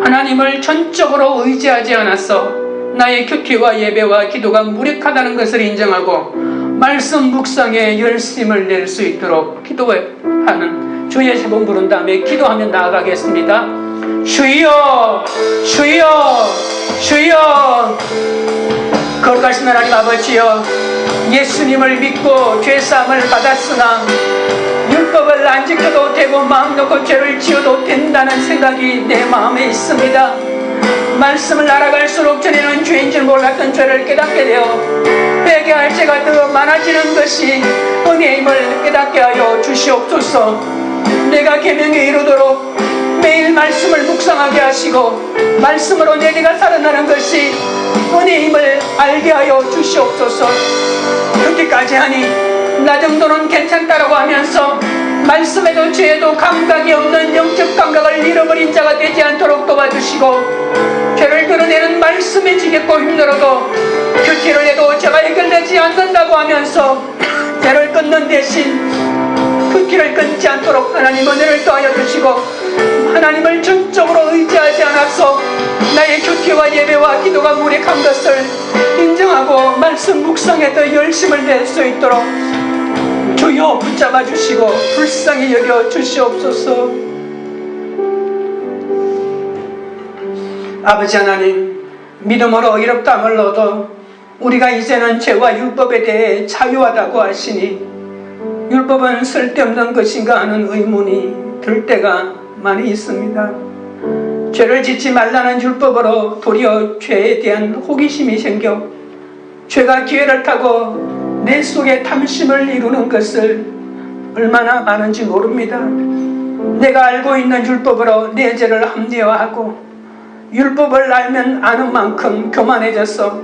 S1: 하나님을 전적으로 의지하지 않았어 나의 큐티와 예배와 기도가 무력하다는 것을 인정하고 말씀 묵상에 열심을 낼 수 있도록 기도하는 주의 세 번 부른 다음에 기도하며 나아가겠습니다. 주여 주여 주여. 거룩하신 하나님 아버지여, 예수님을 믿고 죄사함을 받았으나 율법을 안 지켜도 되고 마음 놓고 죄를 지어도 된다는 생각이 내 마음에 있습니다. 말씀을 알아갈수록 전에는 죄인 줄 몰랐던 죄를 깨닫게 되어 회개할 죄가 더 많아지는 것이 은혜임을 깨닫게 하여 주시옵소서. 내가 계명에 이르도록 매일 말씀을 묵상하게 하시고 말씀으로 내 죄가 살아나는 것이 은혜임을 알게 하여 주시옵소서. 그렇게까지 하니 나 정도는 괜찮다라고 하면서 말씀에도 죄에도 감각이 없는 영적 감각을 잃어버린 자가 되지 않도록 도와주시고, 죄를 드러내는 말씀이 지겹고 힘들어도 큐티를 해도 죄가 해결되지 않는다고 하면서 죄를 끊는 대신 큐티를 끊지 않도록 하나님 은혜를 더하여 주시고, 하나님을 전적으로 의지하지 않아서 나의 큐티와 예배와 기도가 무력한 것을 인정하고 말씀 묵상에 더 열심을 낼 수 있도록 주여 붙잡아 주시고 불쌍히 여겨 주시옵소서. 아버지 하나님, 믿음으로 의롭다함을 얻어 우리가 이제는 죄와 율법에 대해 자유하다고 하시니 율법은 쓸데없는 것인가 하는 의문이 들 때가 많이 있습니다. 죄를 짓지 말라는 율법으로 도리어 죄에 대한 호기심이 생겨 죄가 기회를 타고 내 속에 탐심을 이루는 것을 얼마나 많은지 모릅니다. 내가 알고 있는 율법으로 내 죄를 합리화하고 율법을 알면 아는 만큼 교만해져서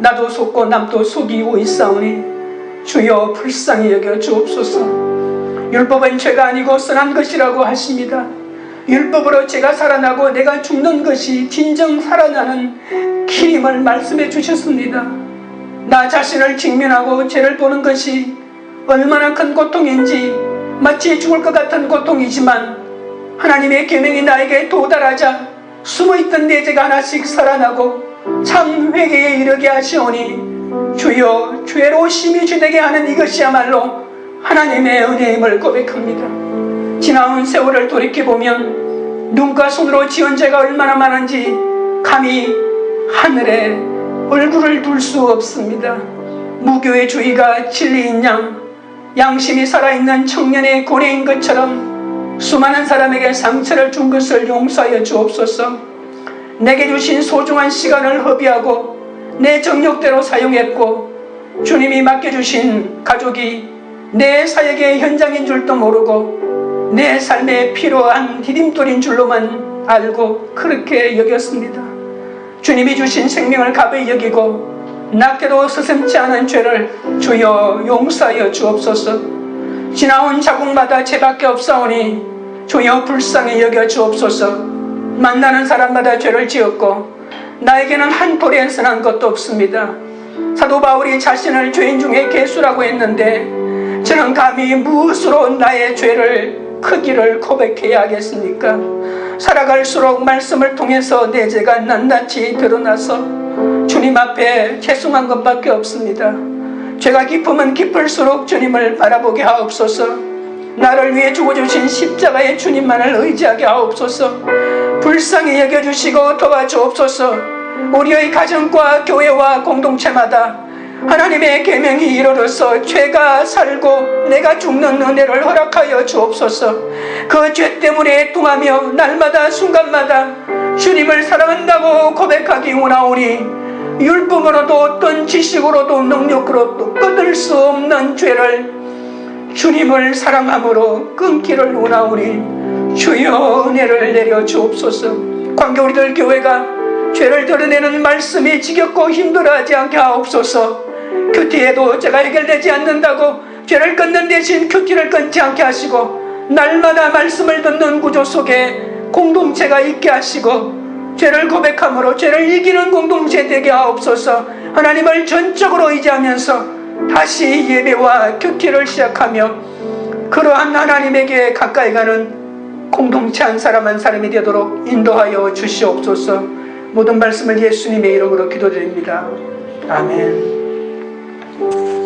S1: 나도 속고 남도 속이고 있사오니 주여 불쌍히 여겨 주옵소서. 율법은 죄가 아니고 선한 것이라고 하십니다. 율법으로 죄가 살아나고 내가 죽는 것이 진정 살아나는 길임을 말씀해 주셨습니다. 나 자신을 직면하고 죄를 보는 것이 얼마나 큰 고통인지, 마치 죽을 것 같은 고통이지만 하나님의 계명이 나에게 도달하자 숨어있던 내 죄가 하나씩 살아나고 참 회개에 이르게 하시오니 주여, 죄로 심히 죄되게 하는 이것이야말로 하나님의 은혜임을 고백합니다. 지나온 세월을 돌이켜보면 눈과 손으로 지은 죄가 얼마나 많은지 감히 하늘에 얼굴을 둘 수 없습니다. 무교의 주의가 진리인 양, 양심이 살아있는 청년의 고뇌인 것처럼 수많은 사람에게 상처를 준 것을 용서하여 주옵소서. 내게 주신 소중한 시간을 허비하고 내 정욕대로 사용했고, 주님이 맡겨주신 가족이 내 사역의 현장인 줄도 모르고 내 삶에 필요한 디딤돌인 줄로만 알고 그렇게 여겼습니다. 주님이 주신 생명을 가벼이 여기고 낮게도 서슴지 않은 죄를 주여 용서하여 주옵소서. 지나온 자국마다 죄밖에 없사오니 주여 불쌍히 여겨 주옵소서. 만나는 사람마다 죄를 지었고 나에게는 한 톨에 선한 것도 없습니다. 사도 바울이 자신을 죄인 중에 괴수라고 했는데 저는 감히 무엇으로 나의 죄를 크기를 고백해야 하겠습니까? 살아갈수록 말씀을 통해서 내 죄가 낱낱이 드러나서 주님 앞에 죄송한 것밖에 없습니다. 죄가 깊으면 깊을수록 주님을 바라보게 하옵소서. 나를 위해 죽어주신 십자가의 주님만을 의지하게 하옵소서. 불쌍히 여겨주시고 도와주옵소서. 우리의 가정과 교회와 공동체마다 하나님의 계명이 이르러서 죄가 살고 내가 죽는 은혜를 허락하여 주옵소서. 그 죄 때문에 통하며 날마다 순간마다 주님을 사랑한다고 고백하기 원하오니 율법으로도 어떤 지식으로도 능력으로도 끊을 수 없는 죄를 주님을 사랑함으로 끊기를 원하오니 주여 은혜를 내려 주옵소서. 관계 우리들 교회가 죄를 드러내는 말씀이 지겹고 힘들어하지 않게 하옵소서. 큐티에도 죄가 해결되지 않는다고 죄를 끊는 대신 큐티를 끊지 않게 하시고 날마다 말씀을 듣는 구조 속에 공동체가 있게 하시고 죄를 고백함으로 죄를 이기는 공동체 되게 하옵소서. 하나님을 전적으로 의지하면서 다시 예배와 큐티를 시작하며 그러한 하나님에게 가까이 가는 공동체 한 사람 한 사람이 되도록 인도하여 주시옵소서. 모든 말씀을 예수님의 이름으로 기도드립니다. 아멘.